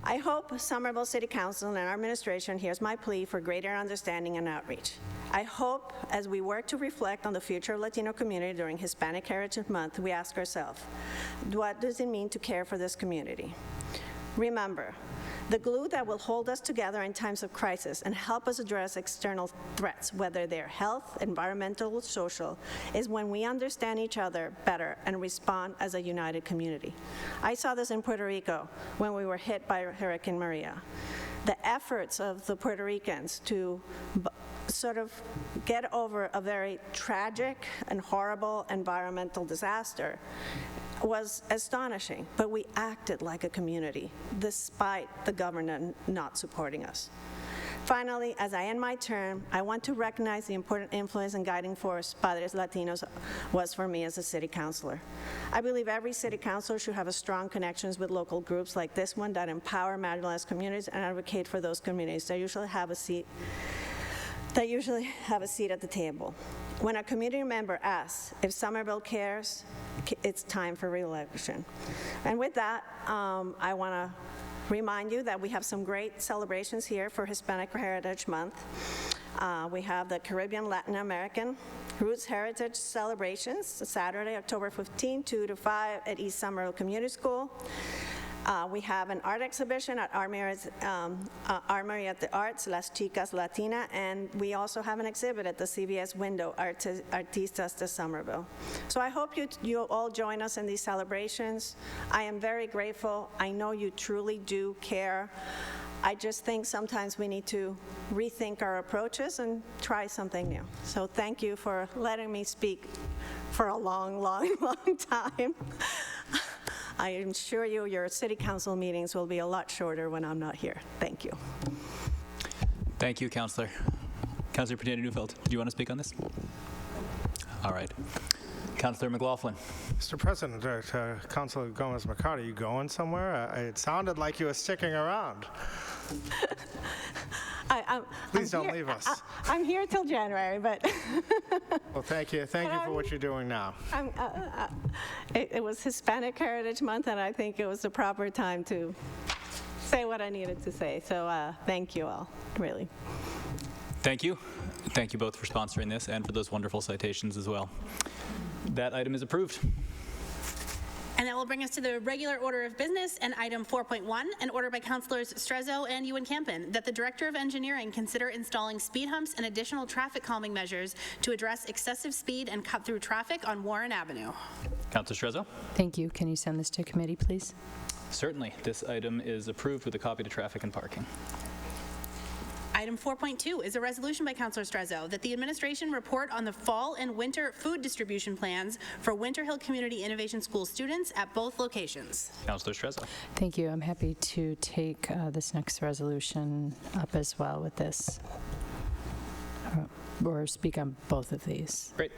I hope Somerville City Council and our administration hears my plea for greater understanding and outreach. I hope as we work to reflect on the future of Latino community during Hispanic Heritage Month, we ask ourselves, what does it mean to care for this community? Remember, the glue that will hold us together in times of crisis and help us address external threats, whether they're health, environmental, or social, is when we understand each other better and respond as a united community. I saw this in Puerto Rico when we were hit by Hurricane Maria. The efforts of the Puerto Ricans to sort of get over a very tragic and horrible environmental disaster was astonishing, but we acted like a community despite the government not supporting us. Finally, as I end my term, I want to recognize the important influence and guiding force Padres Latinos was for me as a city councilor. I believe every city councilor should have a strong connections with local groups like this one that empower marginalized communities and advocate for those communities that usually have a seat at the table. When a community member asks if Somerville cares, it's time for re-election. And with that, I want to remind you that we have some great celebrations here for Hispanic Heritage Month. We have the Caribbean Latin American Roots Heritage Celebrations, Saturday, October 15, 2 to 5 at East Somerville Community School. We have an art exhibition at Armory at the Arts, Las Chicas Latina, and we also have an exhibit at the CVS window, Artistas de Somerville. So I hope you all join us in these celebrations. I am very grateful. I know you truly do care. I just think sometimes we need to rethink our approaches and try something new. So thank you for letting me speak for a long, long, long time. I assure you your city council meetings will be a lot shorter when I'm not here. Thank you. Thank you, Councilor. Councilor Pineda-Neufeld, do you want to speak on this? All right. Councilor McLaughlin. Mr. President, Councilor Gomez-Mercado, you going somewhere? It sounded like you were sticking around. Please don't leave us. I'm here till January, but... Well, thank you. Thank you for what you're doing now. It was Hispanic Heritage Month, and I think it was the proper time to say what I needed to say. So thank you all, really. Thank you. Thank you both for sponsoring this and for those wonderful citations as well. That item is approved. And that will bring us to the regular order of business and item 4.1, an order by Councilors Strezzo and Ewan-Campen that the Director of Engineering consider installing speed humps and additional traffic calming measures to address excessive speed and cut through traffic on Warren Avenue. Councilor Strezzo? Thank you. Can you send this to committee, please? Certainly. This item is approved with a copy to Traffic and Parking. Item 4.2 is a resolution by Councilor Strezzo that the administration report on the fall and winter food distribution plans for Winter Hill Community Innovation School students at both locations. Councilor Strezzo. Thank you. I'm happy to take this next resolution up as well with this, or speak on both of these. Great.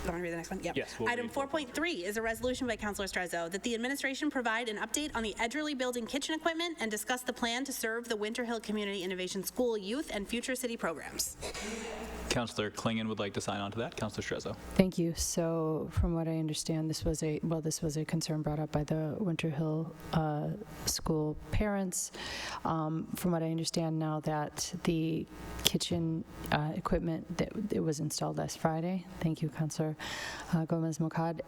You want to read the next one? Yep. Yes. We'll Item 4.3 is a resolution by Councilor Strezzo that the administration provide an update on the Edgerly Building kitchen equipment and discuss the plan to serve the Winter Hill Community Innovation School youth and future city programs. Councilor Klingon would like to sign on to that. Councilor Strezzo. Thank you. So from what I understand, this was a concern brought up by the Winter Hill school parents. From what I understand now, that the kitchen equipment that it was installed last Friday. Thank you, Councilor Gomez-Mocad.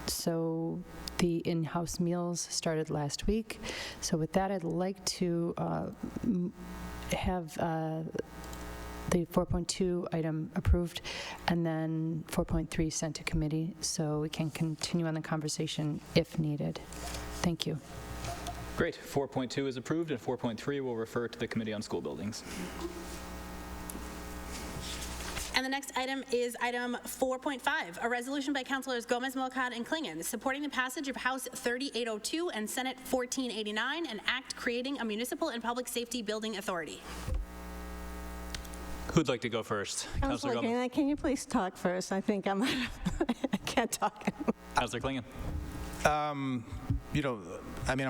So the in-house meals started last week. So with that, I'd like to have the 4.2 item approved, and then 4.3 sent to committee, so we can continue on the conversation if needed. Thank you. Great. 4.2 is approved, and 4.3 will refer to the Committee on School Buildings. And the next item is item 4.5, a resolution by Councilors Gomez-Mocad and Klingon supporting the passage of House 3802 and Senate 1489, an act creating a municipal and public safety building authority. Who'd like to go first? Councilor Gomez. Can you please talk first? I think I can't talk. Councilor Klingon. I'm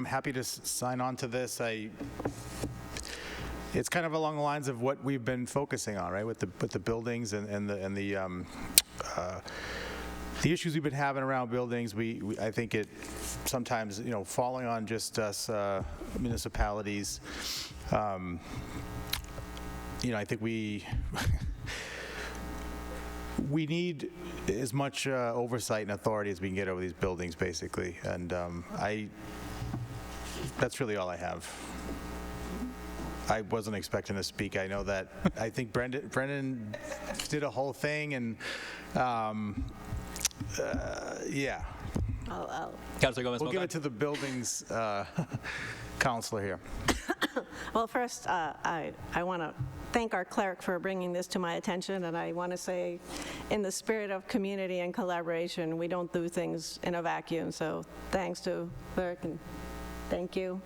happy to sign on to this. It's kind of along the lines of what we've been focusing on, right, with the buildings and the issues we've been having around buildings. I think it sometimes, falling on just us municipalities. I think we need as much oversight and authority as we can get over these buildings, basically. And that's really all I have. I wasn't expecting to speak. I know that. I think Brendan did a whole thing, and yeah. Councilor Gomez-Mocad. We'll give it to the buildings counselor here. Well, first, I want to thank our clerk for bringing this to my attention, and I want to say, in the spirit of community and collaboration, we don't do things in a vacuum, so thanks to clerk, and thank you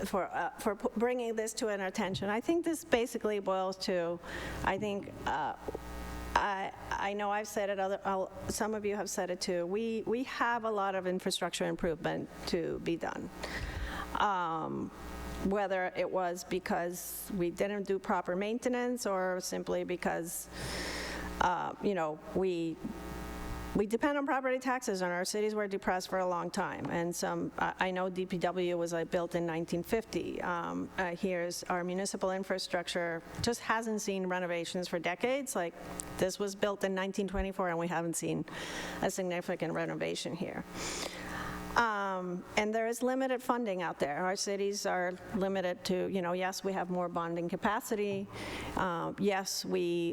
for bringing this to our attention. I think this basically boils to, I know I've said it, some of you have said it too, we have a lot of infrastructure improvement to be done. Whether it was because we didn't do proper maintenance or simply because, we we depend on property taxes, and our cities were depressed for a long time. And I know DPW was built in 1950. Here's our municipal infrastructure just hasn't seen renovations for decades. Like, this was built in 1924, and we haven't seen a significant renovation here. And there is limited funding out there. Our cities are limited to, yes, we have more bonding capacity. Yes,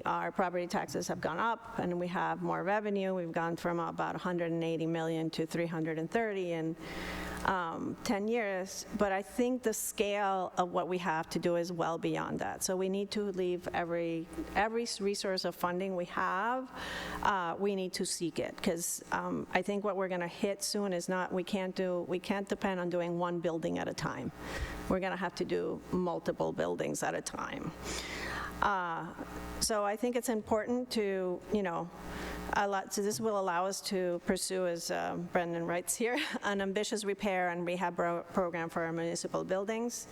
our property taxes have gone up and we have more revenue. We've gone from about 180 million to 330 in 10 years. But I think the scale of what we have to do is well beyond that. So we need to leave every resource of funding we have, we need to seek it. Because I think what we're going to hit soon is we can't depend on doing one building at a time. We're going to have to do multiple buildings at a time. So I think it's important to, so this will allow us to pursue, as Brendan writes here, an ambitious repair and rehab program for our municipal buildings.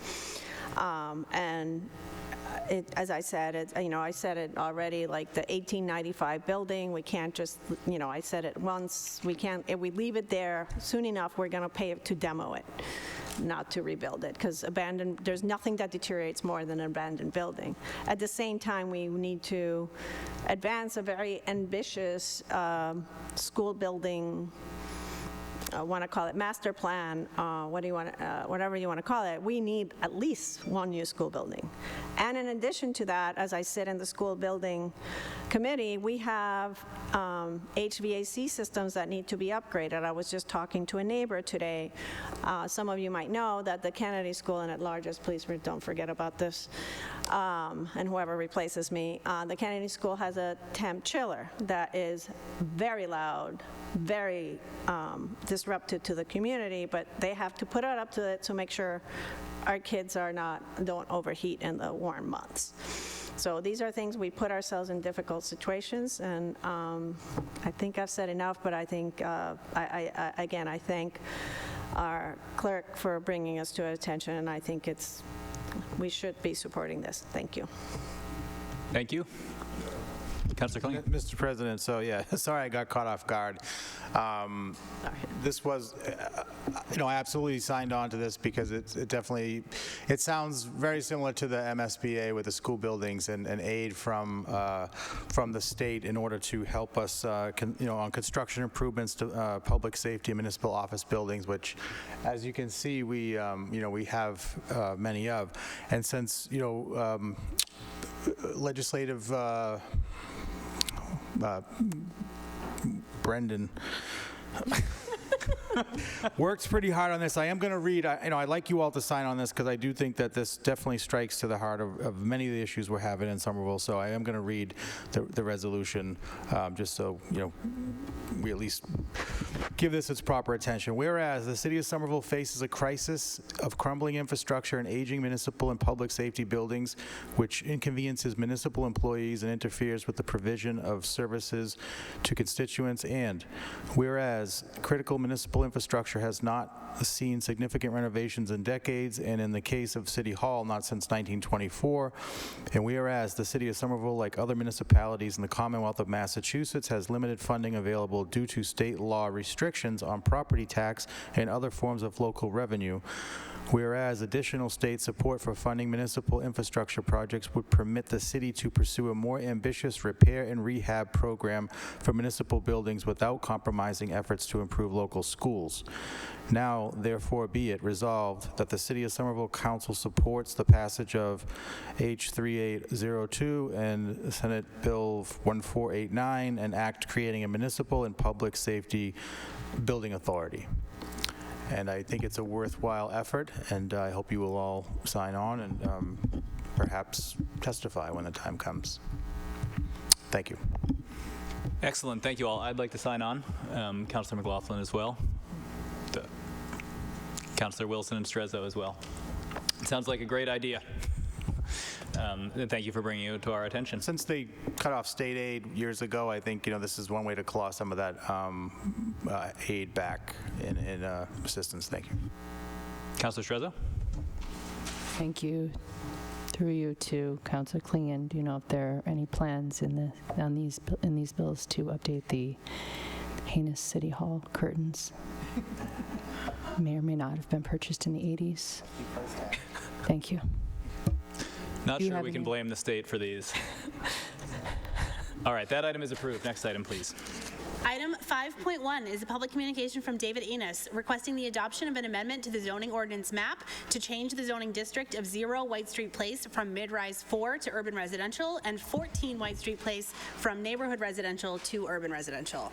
As I said, I said it already, like the 1895 building, we can't just, I said it once, if we leave it there, soon enough, we're going to pay to demo it, not to rebuild it, because there's nothing that deteriorates more than an abandoned building. At the same time, we need to advance a very ambitious school building, want to call it master plan, whatever you want to call it. We need at least one new school building. And in addition to that, as I sit in the school building committee, we have HVAC systems that need to be upgraded. I was just talking to a neighbor today. Some of you might know that the Kennedy School, and at large, please don't forget about this, and whoever replaces me, the Kennedy School has a temp chiller that is very loud, very disruptive to the community, but they have to put it up to it to make sure our kids don't overheat in the warm months. So these are things we put ourselves in difficult situations, and I think I've said enough, but I think, again, I thank our clerk for bringing us to attention, and I think we should be supporting this. Thank you. Thank you. Councilor Kling. Mr. President, so yeah, sorry I got caught off guard. This was, I absolutely signed on to this because it sounds very similar to the MSBA with the school buildings and aid from the state in order to help us, on construction improvements to public safety and municipal office buildings, which, as you can see, we have many of. And since, legislative Brendan works pretty hard on this. I am going to read, I'd like you all to sign on this because I do think that this definitely strikes to the heart of many of the issues we're having in Somerville. So I am going to read the resolution just so, we at least give this its proper attention. Whereas the city of Somerville faces a crisis of crumbling infrastructure and aging municipal and public safety buildings, which inconveniences municipal employees and interferes with the provision of services to constituents. And whereas critical municipal infrastructure has not seen significant renovations in decades, and in the case of City Hall, not since 1924. And whereas the city of Somerville, like other municipalities in the Commonwealth of Massachusetts, has limited funding available due to state law restrictions on property tax and other forms of local revenue. Whereas additional state support for funding municipal infrastructure projects would permit the city to pursue a more ambitious repair and rehab program for municipal buildings without compromising efforts to improve local schools. Now, therefore, be it resolved that the City of Somerville Council supports the passage of H3802 and Senate Bill 1489, an act creating a municipal and public safety building authority. And I think it's a worthwhile effort, and I hope you will all sign on and perhaps testify when the time comes. Thank you. Excellent. Thank you all. I'd like to sign on. Councilor McLaughlin as well. Councilor Wilson and Strezzo as well. It sounds like a great idea. And thank you for bringing it to our attention. Since they cut off state aid years ago, I think this is one way to claw some of that aid back in assistance. Thank you. Councilor Strezzo. Thank you. Through you to Councilor Klingon. Do you know if there are any plans in these bills to update the heinous City Hall curtains. May or may not have been purchased in the 80s. Thank you. Not Do you sure have we can any- blame the state for these. All right, that item is approved. Next item, please. Item 5.1 is a public communication from David Enos requesting the adoption of an amendment to the zoning ordinance map to change the zoning district of 0 White Street Place from mid-rise 4 to urban residential and 14 White Street Place from neighborhood residential to urban residential.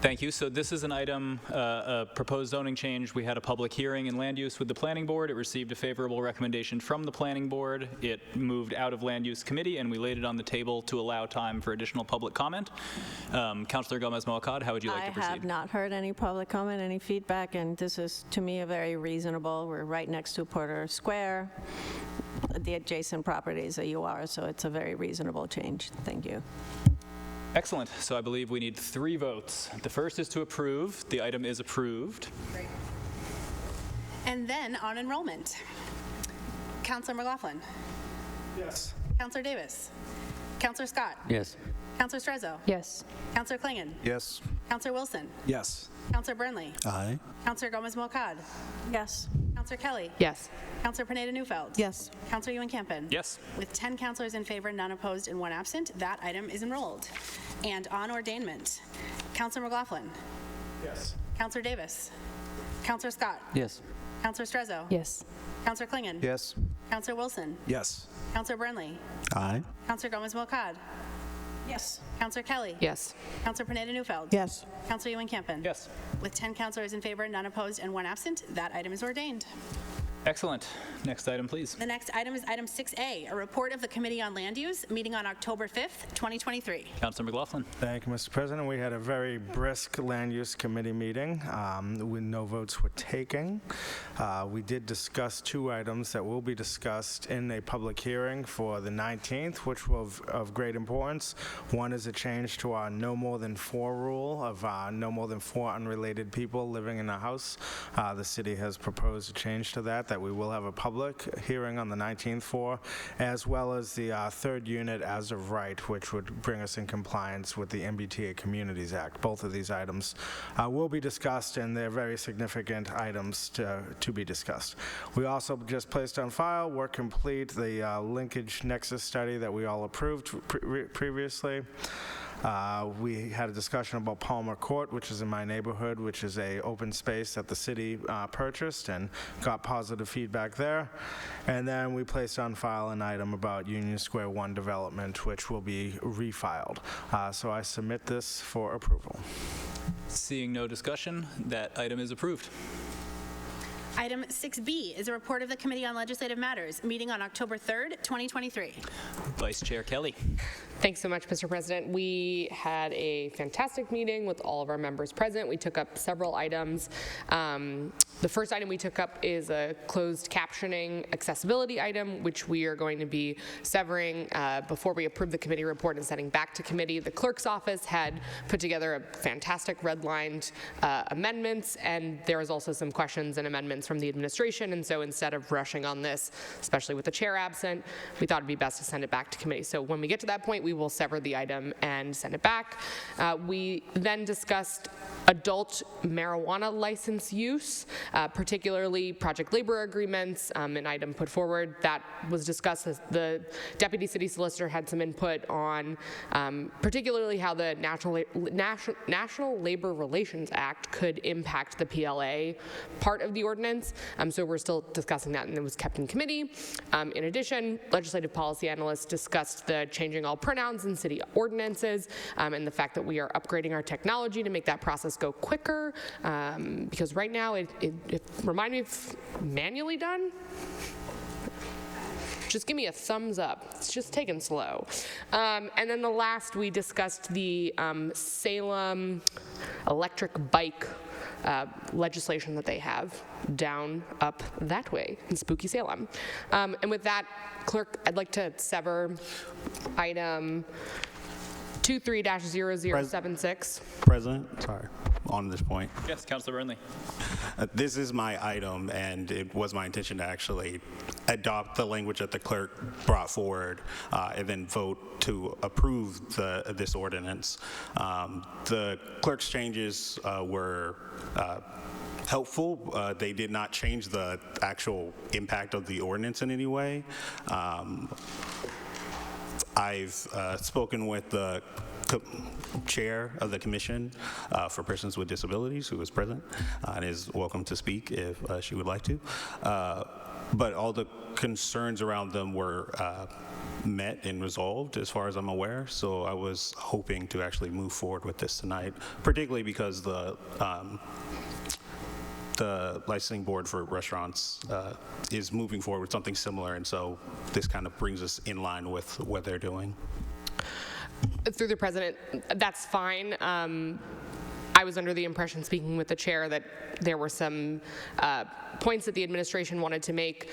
Thank you. So this is an item, a proposed zoning change. We had a public hearing in land use with the planning board. It received a favorable recommendation from the planning board. It moved out of land use committee, and we laid it on the table to allow time for additional public comment. Councilor Gomez-Moacad, how would you like to proceed? I have not heard any public comment, any feedback, and this is, to me, a very reasonable. We're right next to Porter Square. The adjacent property is a UR, so it's a very reasonable change. Thank you. Excellent. So I believe we need 3 votes. The first is to approve. The item is approved. And then on enrollment. Counselor McLaughlin. Yes. Counselor Davis. Counselor Scott. Yes. Counselor Strezzo. Yes. Counselor Klingon. Yes. Counselor Wilson. Yes. Counselor Burnley. Aye. Counselor Gomez-Moacad. Yes. Counselor Kelly. Yes. Counselor Pineda-Newfeld. Yes. Counselor Ewan-Campen. Yes. With 10 counselors in favor, none opposed, and 1 absent, that item is enrolled. And on ordainment, Counselor McLaughlin. Yes. Counselor Davis. Counselor Scott. Yes. Counselor Strezzo. Yes. Counselor Klingon. Yes. Counselor Wilson. Yes. Counselor Burnley. Aye. Counselor Gomez-Moacad. Yes. Counselor Kelly. Yes. Counselor Pineda-Newfeld. Yes. Counselor Ewan-Campen. Yes. With 10 counselors in favor, none opposed, and 1 absent, that item is ordained. Excellent. Next item, please. The next item is item 6A, a report of the Committee on Land Use, meeting on October 5th, 2023. Councilor McLaughlin. Thank you, Mr. President. We had a very brisk Land Use Committee meeting with no votes were taken. We did discuss 2 items that will be discussed in a public hearing for the 19th, which were of great importance. One is a change to our no more than 4 rule of no more than 4 unrelated people living in a house. The city has proposed a change to that we will have a public hearing on the 19th for, as well as the 3rd unit as of right, which would bring us in compliance with the MBTA Communities Act. Both of these items will be discussed, and they're very significant items to be discussed. We also just placed on file, work complete, the linkage nexus study that we all approved previously. We had a discussion about Palmer Court, which is in my neighborhood, which is a open space that the city purchased and got positive feedback there. And then we placed on file an item about Union Square 1 development, which will be refiled. So I submit this for approval. Seeing no discussion, that item is approved. Item 6B is a report of the Committee on Legislative Matters, meeting on October 3rd, 2023. Vice Chair Kelly. Thanks so much, Mr. President. We had a fantastic meeting with all of our members present. We took up several items. The first item we took up is a closed captioning accessibility item, which we are going to be severing before we approve the committee report and sending back to committee. The clerk's office had put together a fantastic redlined amendments, and there was also some questions and amendments from the administration, and so instead of rushing on this, especially with the chair absent, we thought it'd be best to send it back to committee. So when we get to that point, we will sever the item and send it back. We then discussed adult marijuana license use, particularly project labor agreements, an item put forward that was discussed. The Deputy City Solicitor had some input on particularly how the National Labor Relations Act could impact the PLA part of the ordinance. So we're still discussing that, and it was kept in committee. In addition, legislative policy analysts discussed the changing all pronouns in city ordinances and the fact that we are upgrading our technology to make that process go quicker, because right now it remind me of manually done. Just give me a thumbs up. It's just taken slow. And then the last, we discussed the Salem electric bike legislation that they have down up that way in spooky Salem. And with that, clerk, I'd like to sever item 23-0076. President, sorry. on this point? Yes, Councilor Burnley. This is my item, and it was my intention to actually adopt the language that the clerk brought forward and then vote to approve this ordinance. The clerk's changes were helpful. They did not change the actual impact of the ordinance in any way. I've spoken with the chair of the Commission for Persons with Disabilities, who is present and is welcome to speak if she would like to. But all the concerns around them were met and resolved as far as I'm aware, so I was hoping to actually move forward with this tonight, particularly because the licensing board for restaurants is moving forward with something similar, and so this kind of brings us in line with what they're doing. Through the president, that's fine. I was under the impression, speaking with the chair, that there were some points that the administration wanted to make.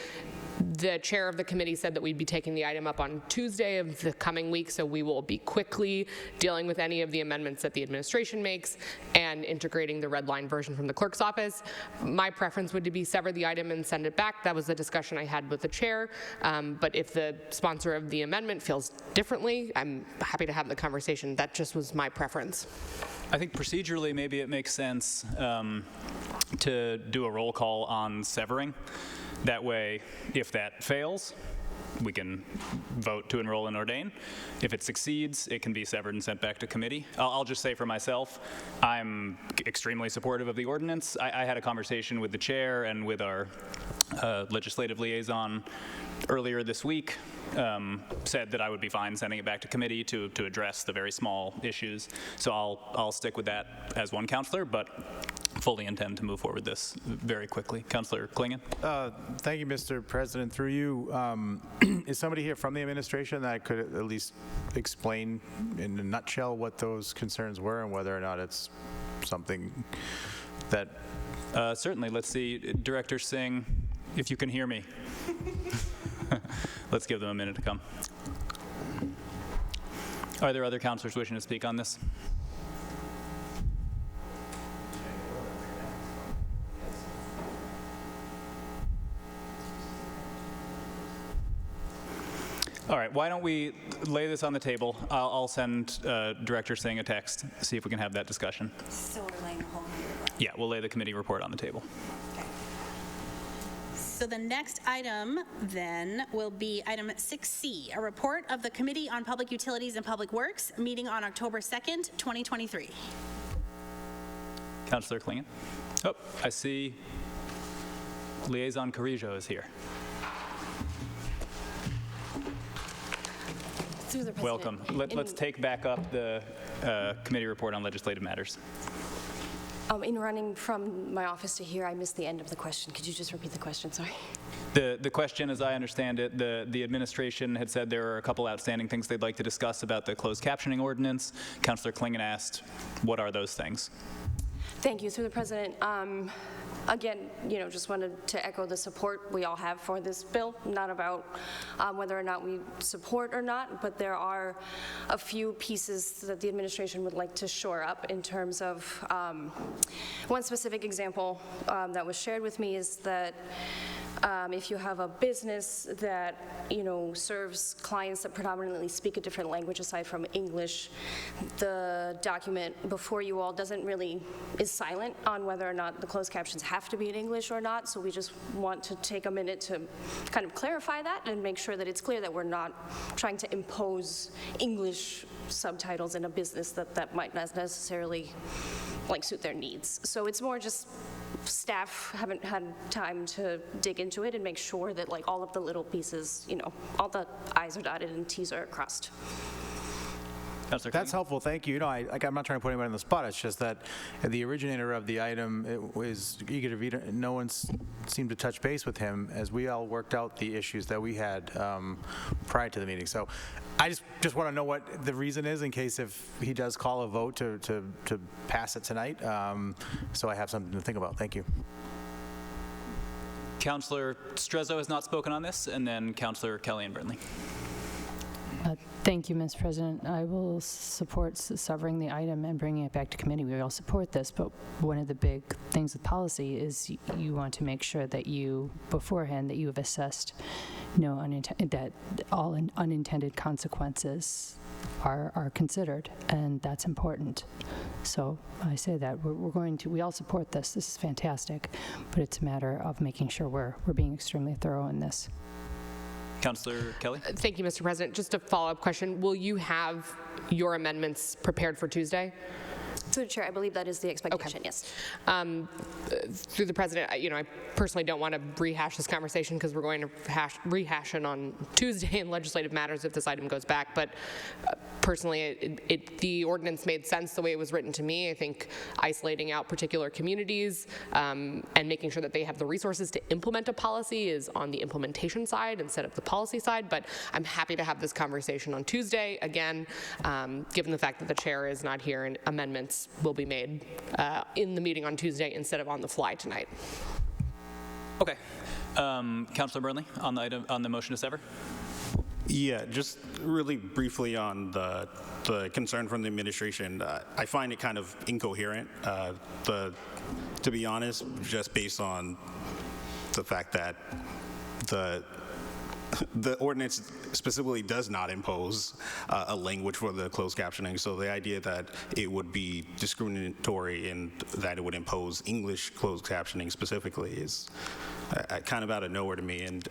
The chair of the committee said that we'd be taking the item up on Tuesday of the coming week, so we will be quickly dealing with any of the amendments that the administration makes and integrating the red line version from the clerk's office. My preference would be sever the item and send it back. That was the discussion I had with the chair. But if the sponsor of the amendment feels differently, I'm happy to have the conversation. That just was my preference. I think procedurally, maybe it makes sense to do a roll call on severing. That way, if that fails, we can vote to enroll and ordain. If it succeeds, it can be severed and sent back to committee. I'll just say for myself, I'm extremely supportive of the ordinance. I had a conversation with the chair and with our legislative liaison earlier this week, said that I would be fine sending it back to committee to address the very small issues. So I'll stick with that as one counselor, but fully intend to move forward this very quickly. Councilor Klingon. Thank you, Mr. President. Through you, is somebody here from the administration that could at least explain in a nutshell what those concerns were and whether or not it's something that... Certainly. Let's see. Director Singh, if you can hear me. Let's give them a minute to come. Are there other councilors wishing to speak on this? All right, why don't we lay this on the table? I'll send Director Singh a text, see if we can have that discussion. So we're laying the whole Yeah, we'll lay the committee report on the table. So the next item then will be item 6C, a report of the Committee on Public Utilities and Public Works, meeting on October 2nd, 2023. Councilor Klingon. Oh, I see Liaison Carrijo is here. Welcome. Let's take back up the committee report on legislative matters. In running from my office to here, I missed the end of the question. Could you just repeat the question? Sorry. The question, as I understand it, the administration had said there are a couple outstanding things they'd like to discuss about the closed captioning ordinance. Councilor Klingon asked, what are those things? Thank you. Through the president, again, just wanted to echo the support we all have for this bill, not about whether or not we support or not, but there are a few pieces that the administration would like to shore up in terms of one specific example that was shared with me is that if you have a business that, serves clients that predominantly speak a different language aside from English, the document before you all is silent on whether or not the closed captions have to be in English or not. So we just want to take a minute to kind of clarify that and make sure that it's clear that we're not trying to impose English subtitles in a business that might not necessarily suit their needs. So it's more just staff haven't had time to dig into it and make sure that all of the little pieces, all the I's are dotted and T's are crossed. That's helpful, thank you. I'm not trying to put anybody on the spot, it's just that the originator of the item was eager to read it, and no one seemed to touch base with him as we all worked out the issues that we had prior to the meeting. So I just want to know what the reason is in case if he does call a vote to pass it tonight, so I have something to think about. Thank you. Councilor Strezzo has not spoken on this, and then Councilor Kellyanne Burnley. Thank you, Mr. President. I will support severing the item and bringing it back to committee. We all support this, but one of the big things with policy is you want to make sure that you, beforehand, that you have assessed that all unintended consequences are considered, and that's important. So I say that we all support this. This is fantastic, but it's a matter of making sure we're being extremely thorough in this. Councillor Kelly? Thank you, Mr. President. Just a follow-up question. Will you have your amendments prepared for Tuesday? Through the chair, I believe that is the expectation, yes. Through the president, I personally don't want to rehash this conversation because we're going to rehash it on Tuesday in legislative matters if this item goes back. But personally, the ordinance made sense the way it was written to me. I think isolating out particular communities and making sure that they have the resources to implement a policy is on the implementation side instead of the policy side. But I'm happy to have this conversation on Tuesday. Again, given the fact that the chair is not here and amendments will be made in the meeting on Tuesday instead of on the fly tonight. Okay. Councillor Burnley, on the motion to sever? Yeah, just really briefly on the concern from the administration, I find it kind of incoherent, to be honest, just based on the fact that the ordinance specifically does not impose a language for the closed captioning, so the idea that it would be discriminatory and that it would impose English closed captioning specifically is kind of out of nowhere to me. And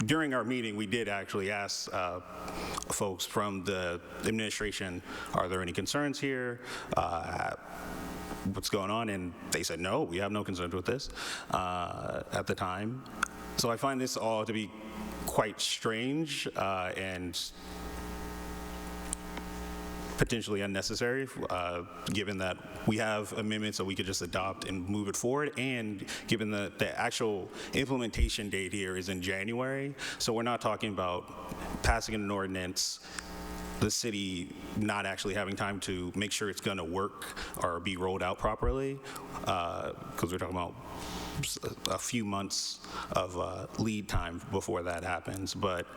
during our meeting, we did actually ask folks from the administration, are there any concerns here? What's going on? And they said, no, we have no concerns with this at the time. So I find this all to be quite strange and potentially unnecessary, given that we have amendments that we could just adopt and move it forward, and given the actual implementation date here is in January, so we're not talking about passing an ordinance, the city not actually having time to make sure it's going to work or be rolled out properly, because we're talking about a few months of lead time before that happens. But,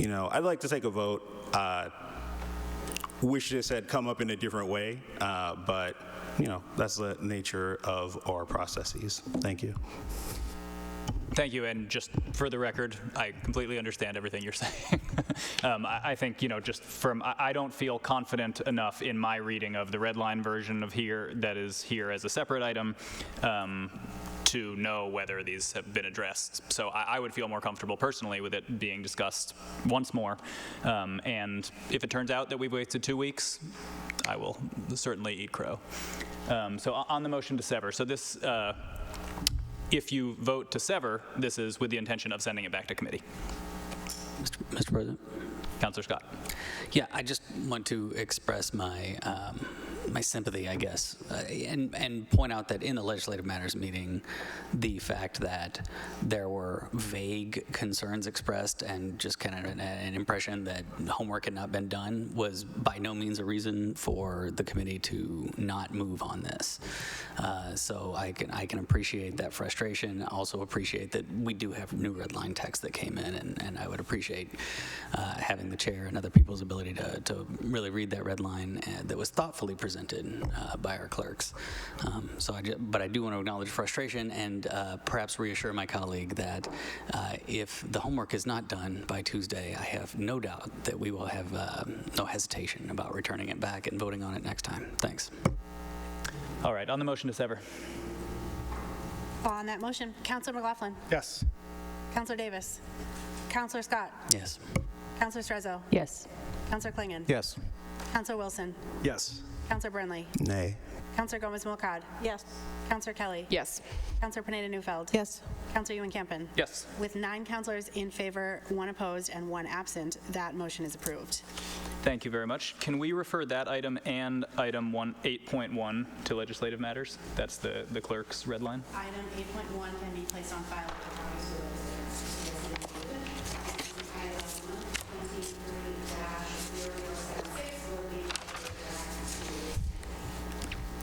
I'd like to take a vote. Wish this had come up in a different way, but, that's the nature of our processes. Thank you. Thank you, and just for the record, I completely understand everything you're saying. I think, I don't feel confident enough in my reading of the red line version of here that is here as a separate item to know whether these have been addressed. So I would feel more comfortable personally with it being discussed once more. And if it turns out that we've wasted 2 weeks, I will certainly eat crow. So on the motion to sever, so this, if you vote to sever, this is with the intention of sending it back to committee. Mr. President? Councillor Scott. Yeah, I just want to express my my sympathy, I guess, and point out that in the Legislative Matters meeting, the fact that there were vague concerns expressed and just kind of an impression that homework had not been done was by no means a reason for the committee to not move on this. So I can appreciate that frustration. Also appreciate that we do have new red line text that came in, and I would appreciate having the chair and other people's ability to really read that red line that was thoughtfully presented by our clerks. But I do want to acknowledge frustration and perhaps reassure my colleague that if the homework is not done by Tuesday, I have no doubt that we will have no hesitation about returning it back and voting on it next time. Thanks. All right, on the motion to sever. On that motion, Councillor McLaughlin. Yes. Councillor Davis. Councillor Scott. Yes. Councillor Strezzo. Yes. Councillor Klingon. Yes. Councillor Wilson. Yes. Councillor Burnley. Nay. Councillor Gomez-Mulcad. Yes. Councillor Kelly. Yes. Councillor Pineda-Newfeld. Yes. Councillor Ewan-Campen. Yes. With 9 councillors in favor, 1 opposed, and 1 absent, that motion is approved. Thank you very much. Can we refer that item and item 8.1 to Legislative Matters? That's the clerk's red line. Item 8.1 can be placed on file.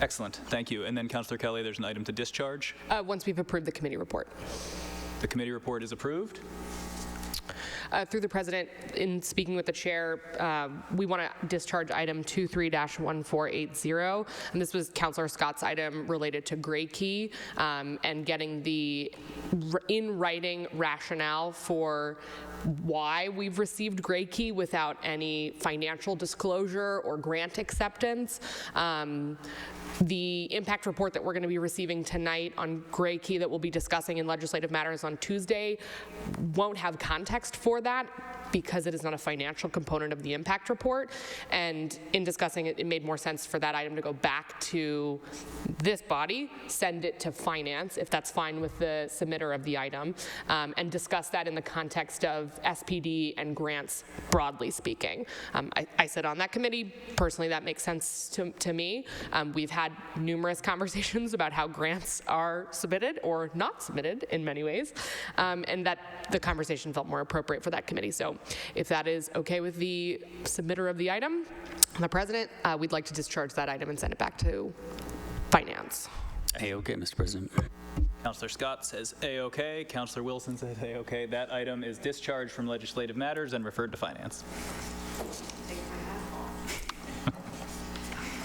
Excellent, thank you. And then Councillor Kelly, there's an item to discharge. Once we've approved the committee report. The committee report is approved. through the president, in speaking with the chair, we want to discharge item 23-1480, and this was Councilor Scott's item related to Gray Key and getting the in writing rationale for why we've received Gray Key without any financial disclosure or grant acceptance. The impact report that we're going to be receiving tonight on Gray Key that we'll be discussing in legislative matters on Tuesday won't have context for that because it is not a financial component of the impact report. And in discussing it, it made more sense for that item to go back to this body, send it to finance, if that's fine with the submitter of the item, and discuss that in the context of SPD and grants, broadly speaking. I sit on that committee. Personally, that makes sense to me. We've had numerous conversations about how grants are submitted or not submitted in many ways, and that the conversation felt more appropriate for that committee. So if that is okay with the submitter of the item, the president, we'd like to discharge that item and send it back to finance. A-okay, Mr. President. Councilor Scott says A-okay. Councilor Wilson says A-okay. That item is discharged from legislative matters and referred to finance.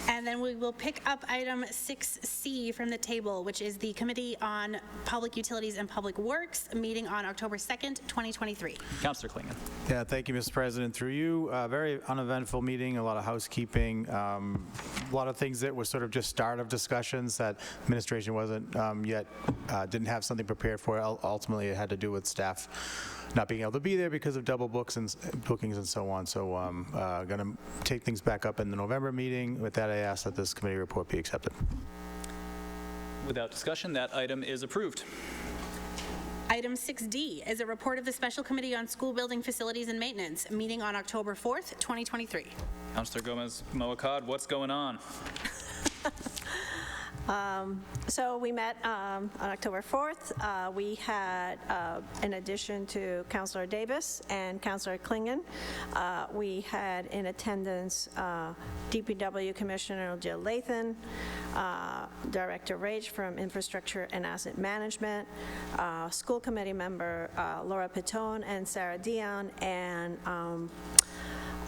And then we will pick up item 6C from the table, which is the Committee on Public Utilities and Public Works, meeting on October 2nd, 2023. Councilor Klingon. Yeah, thank you, Mr. President. Through you, very uneventful meeting, a lot of housekeeping, a lot of things that were sort of just start of discussions that administration wasn't yet, didn't have something prepared for. Ultimately, it had to do with staff not being able to be there because of double bookings and so on. So going to take things back up in the November meeting. With that, I ask that this committee report be accepted. Without discussion, that item is approved. Item 6D is a report of the Special Committee on School Building Facilities and Maintenance, meeting on October 4th, 2023. Councilor Gomez-Moacad, what's going on? So we met on October 4th. We had, in addition to Councilor Davis and Councilor Klingon, we had in attendance DPW Commissioner Jill Lathan, Director Rage from Infrastructure and Asset Management, School Committee member Laura Pitone and Sarah Dion, and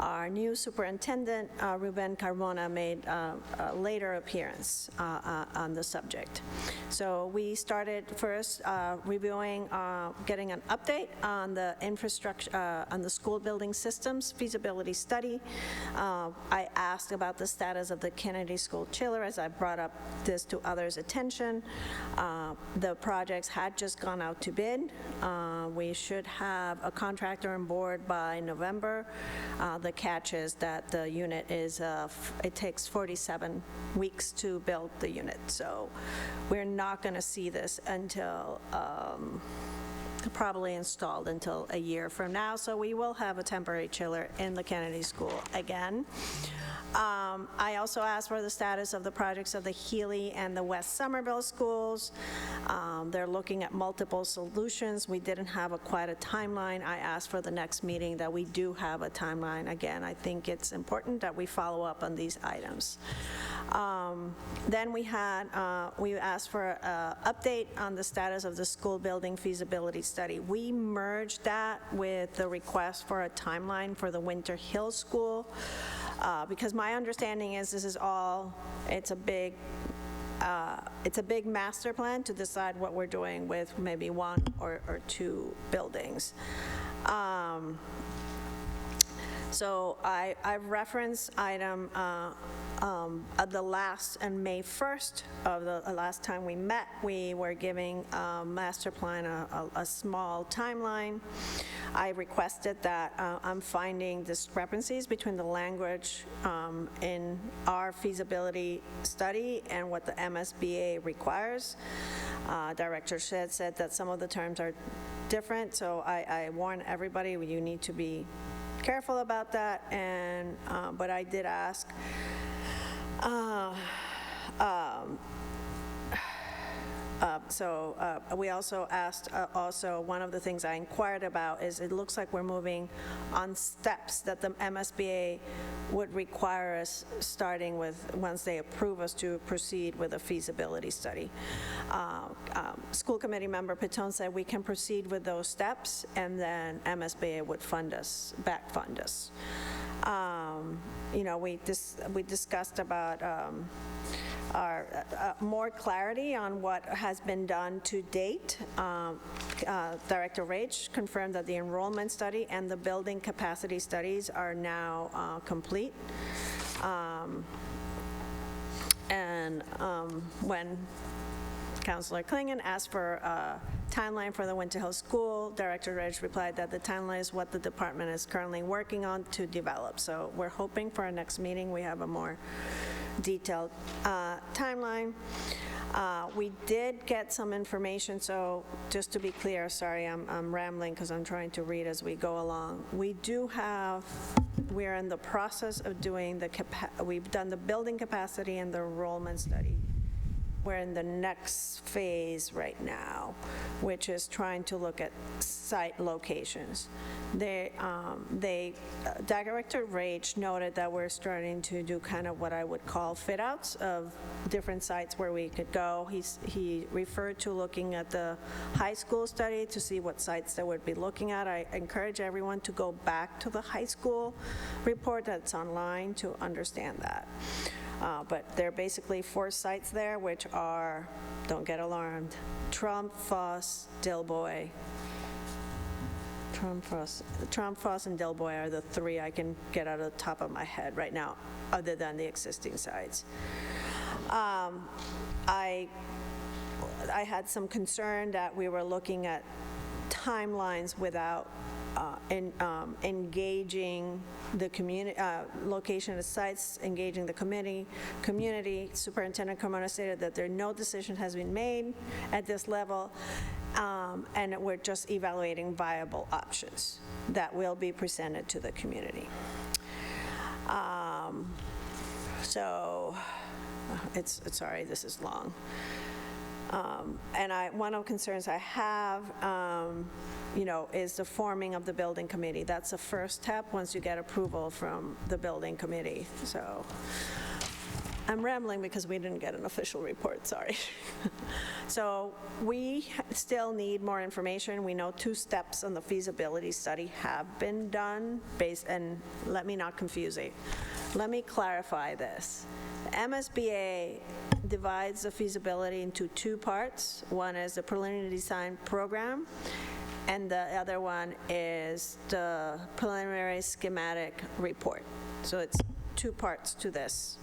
our new superintendent, Ruben Carmona, made a later appearance on the subject. So we started first reviewing, getting an update on the infrastructure, on the school building systems feasibility study. I asked about the status of the Kennedy School chiller as I brought up this to others' attention. The projects had just gone out to bid. We should have a contractor on board by November. The catch is that the unit is, it takes 47 weeks to build the unit. So we're not going to see this until probably installed until a year from now. So we will have a temporary chiller in the Kennedy School again. I also asked for the status of the projects of the Healy and the West Somerville schools. They're looking at multiple solutions. We didn't have quite a timeline. I asked for the next meeting that we do have a timeline. Again, I think it's important that we follow up on these items. Then we asked for an update on the status of the school building feasibility study. We merged that with the request for a timeline for the Winter Hill School. Because my understanding is this is all, it's a big master plan to decide what we're doing with maybe one or two buildings. So I referenced item at the last, and May 1st of the last time we met, we were giving master plan a small timeline. I requested that I'm finding discrepancies between the language in our feasibility study and what the MSBA requires. Director Shedd said that some of the terms are different, so I warn everybody, you need to be careful about that. And but I did ask We also asked, one of the things I inquired about is it looks like we're moving on steps that the MSBA would require us, starting with, once they approve us, to proceed with a feasibility study. School committee member Pitone said we can proceed with those steps, and then MSBA would back fund us. We discussed about our more clarity on what has been done to date. Director Rage confirmed that the enrollment study and the building capacity studies are now complete. When Councilor Klingon asked for a timeline for the Winter Hill School, Director Reg replied that the timeline is what the department is currently working on to develop. So we're hoping for our next meeting we have a more detailed timeline. We did get some information, so just to be clear, sorry, I'm rambling because I'm trying to read as we go along. We're in the process of doing we've done the building capacity and the enrollment study. We're in the next phase right now, which is trying to look at site locations. Director Rage noted that we're starting to do kind of what I would call fit-outs of different sites where we could go. He referred to looking at the high school study to see what sites they would be looking at. I encourage everyone to go back to the high school report that's online to understand that. But there are basically 4 sites there, which are, don't get alarmed, Trump, Foss, Dilboy. Trump, Foss, and Dilboy are the 3 I can get out of the top of my head right now, other than the existing sites. I had some concern that we were looking at timelines without engaging the community, location of sites, engaging the community. Superintendent Carmona stated that no decision has been made at this level, and we're just evaluating viable options that will be presented to the community. Sorry, this is long. One of the concerns I have, is the forming of the building committee. That's the first step once you get approval from the building committee. So I'm rambling because we didn't get an official report, sorry. So we still need more information. We know 2 steps on the feasibility study have been done, and let me not confuse it. Let me clarify this. MSBA divides the feasibility into 2 parts. One is the preliminary design program, and the other one is the preliminary schematic report. So it's 2 parts to this.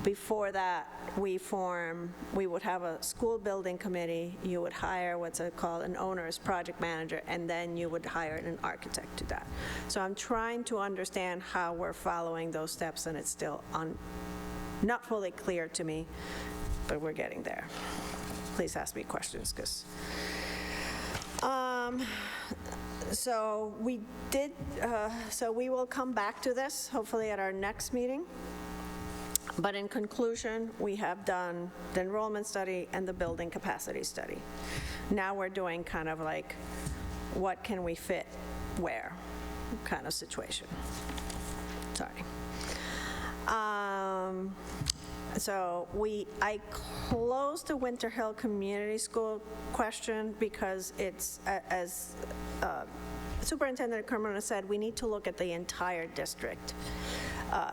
Before that, we would have a school building committee. You would hire what's called an owner's project manager, and then you would hire an architect to that. So I'm trying to understand how we're following those steps, and it's still not fully clear to me, but we're getting there. Please ask me questions, because so we will come back to this hopefully at our next meeting. But in conclusion, we have done the enrollment study and the building capacity study. Now we're doing kind of like, what can we fit where kind of situation. Sorry. I closed the Winter Hill Community School question because it's, as Superintendent Carmona said, we need to look at the entire district.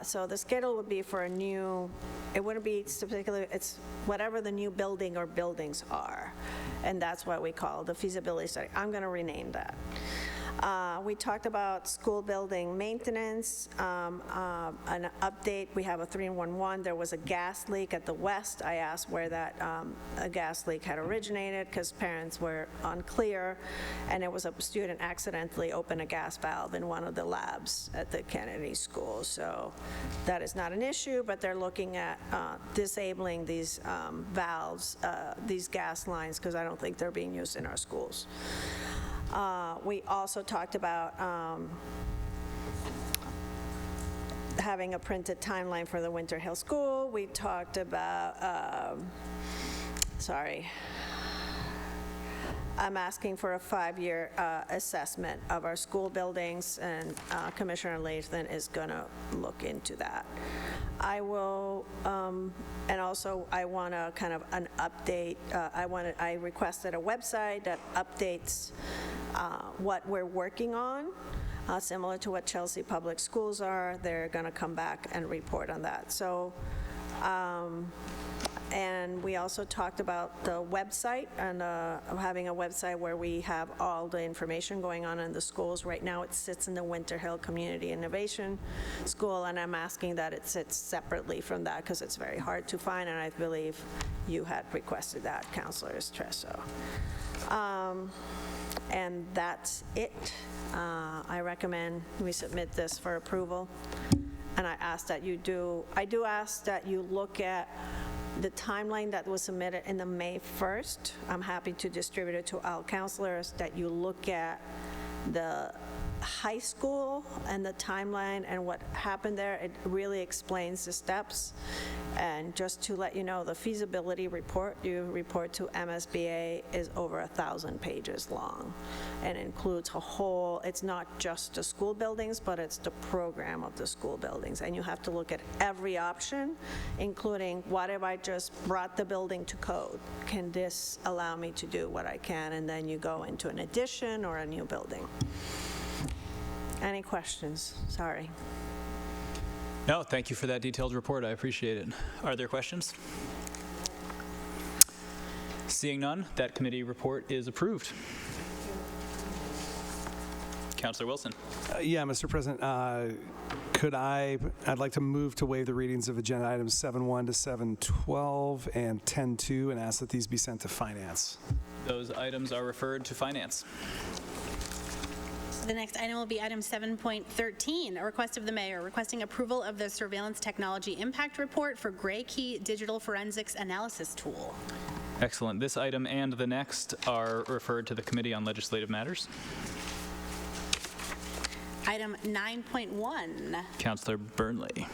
So the schedule would be for it wouldn't be particularly, it's whatever the new building or buildings are. And that's what we call the feasibility study. I'm going to rename that. We talked about school building maintenance, an update. We have a 311. There was a gas leak at the west. I asked where that a gas leak had originated because parents were unclear, and it was a student accidentally opened a gas valve in one of the labs at the Kennedy School. So that is not an issue, but they're looking at disabling these valves, these gas lines, because I don't think they're being used in our schools. We also talked about having a printed timeline for the Winter Hill School. We talked about, I'm asking for a 5-year assessment of our school buildings, and Commissioner Lathan is going to look into that. I will, and also I want a kind of an update. I requested a website that updates what we're working on, similar to what Chelsea Public Schools are. They're going to come back and report on that. So, and we also talked about the website and having a website where we have all the information going on in the schools. Right now it sits in the Winter Hill Community Innovation School, and I'm asking that it sits separately from that because it's very hard to find, and I believe you had requested that, Councilor Estresso. And that's it. I recommend we submit this for approval, and I ask that you I do ask that you look at the timeline that was submitted in the May 1st. I'm happy to distribute it to all councilors, that you look at the high school and the timeline and what happened there. It really explains the steps. And just to let you know, the feasibility report you report to MSBA is over 1,000 pages long and includes a whole, it's not just the school buildings, but it's the program of the school buildings. And you have to look at every option, including what if I just brought the building to code? Can this allow me to do what I can? And then you go into an addition or a new building. Any questions? Sorry. No, thank you for that detailed report. I appreciate it. Are there questions? Seeing none, that committee report is approved. Councilor Wilson. Yeah, Mr. President, I'd like to move to waive the readings of agenda items 7.1 to 7.12 and 10.2 and ask that these be sent to Finance. Those items are referred to Finance. The next item will be item 7.13, a request of the mayor requesting approval of the surveillance technology impact report for Gray Key Digital Forensics Analysis Tool. Excellent. This item and the next are referred to the Committee on Legislative Matters. Item 9.1. Councilor Burnley.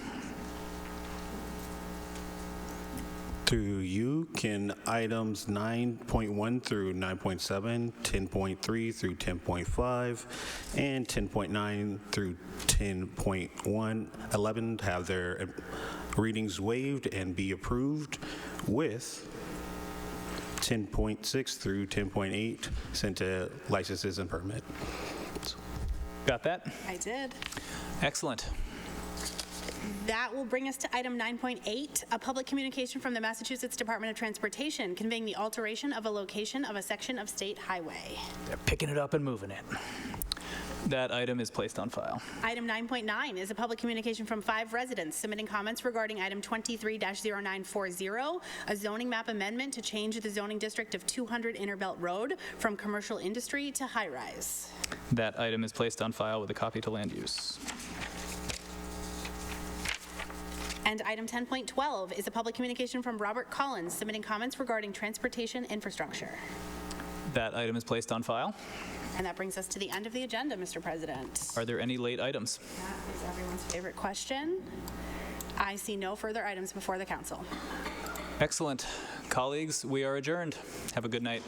Through you, can items 9.1 through 9.7, 10.3 through 10.5, and 10.9 through 10.11 have their readings waived and be approved, with 10.6 through 10.8 sent to licenses and permit. Got that? I did. Excellent. That will bring us to item 9.8, a public communication from the Massachusetts Department of Transportation conveying the alteration of a location of a section of state highway. They're picking it up and moving it. That item is placed on file. Item 9.9 is a public communication from 5 residents submitting comments regarding item 23-0940, a zoning map amendment to change the zoning district of 200 Innerbelt Road from commercial industry to high-rise. That item is placed on file with a copy to land use. And item 10.12 is a public communication from Robert Collins submitting comments regarding transportation infrastructure. That item is placed on file. And that brings us to the end of the agenda, Mr. President. Are there any late items? That is everyone's favorite question. I see no further items before the council. Excellent. Colleagues, we are adjourned. Have a good night.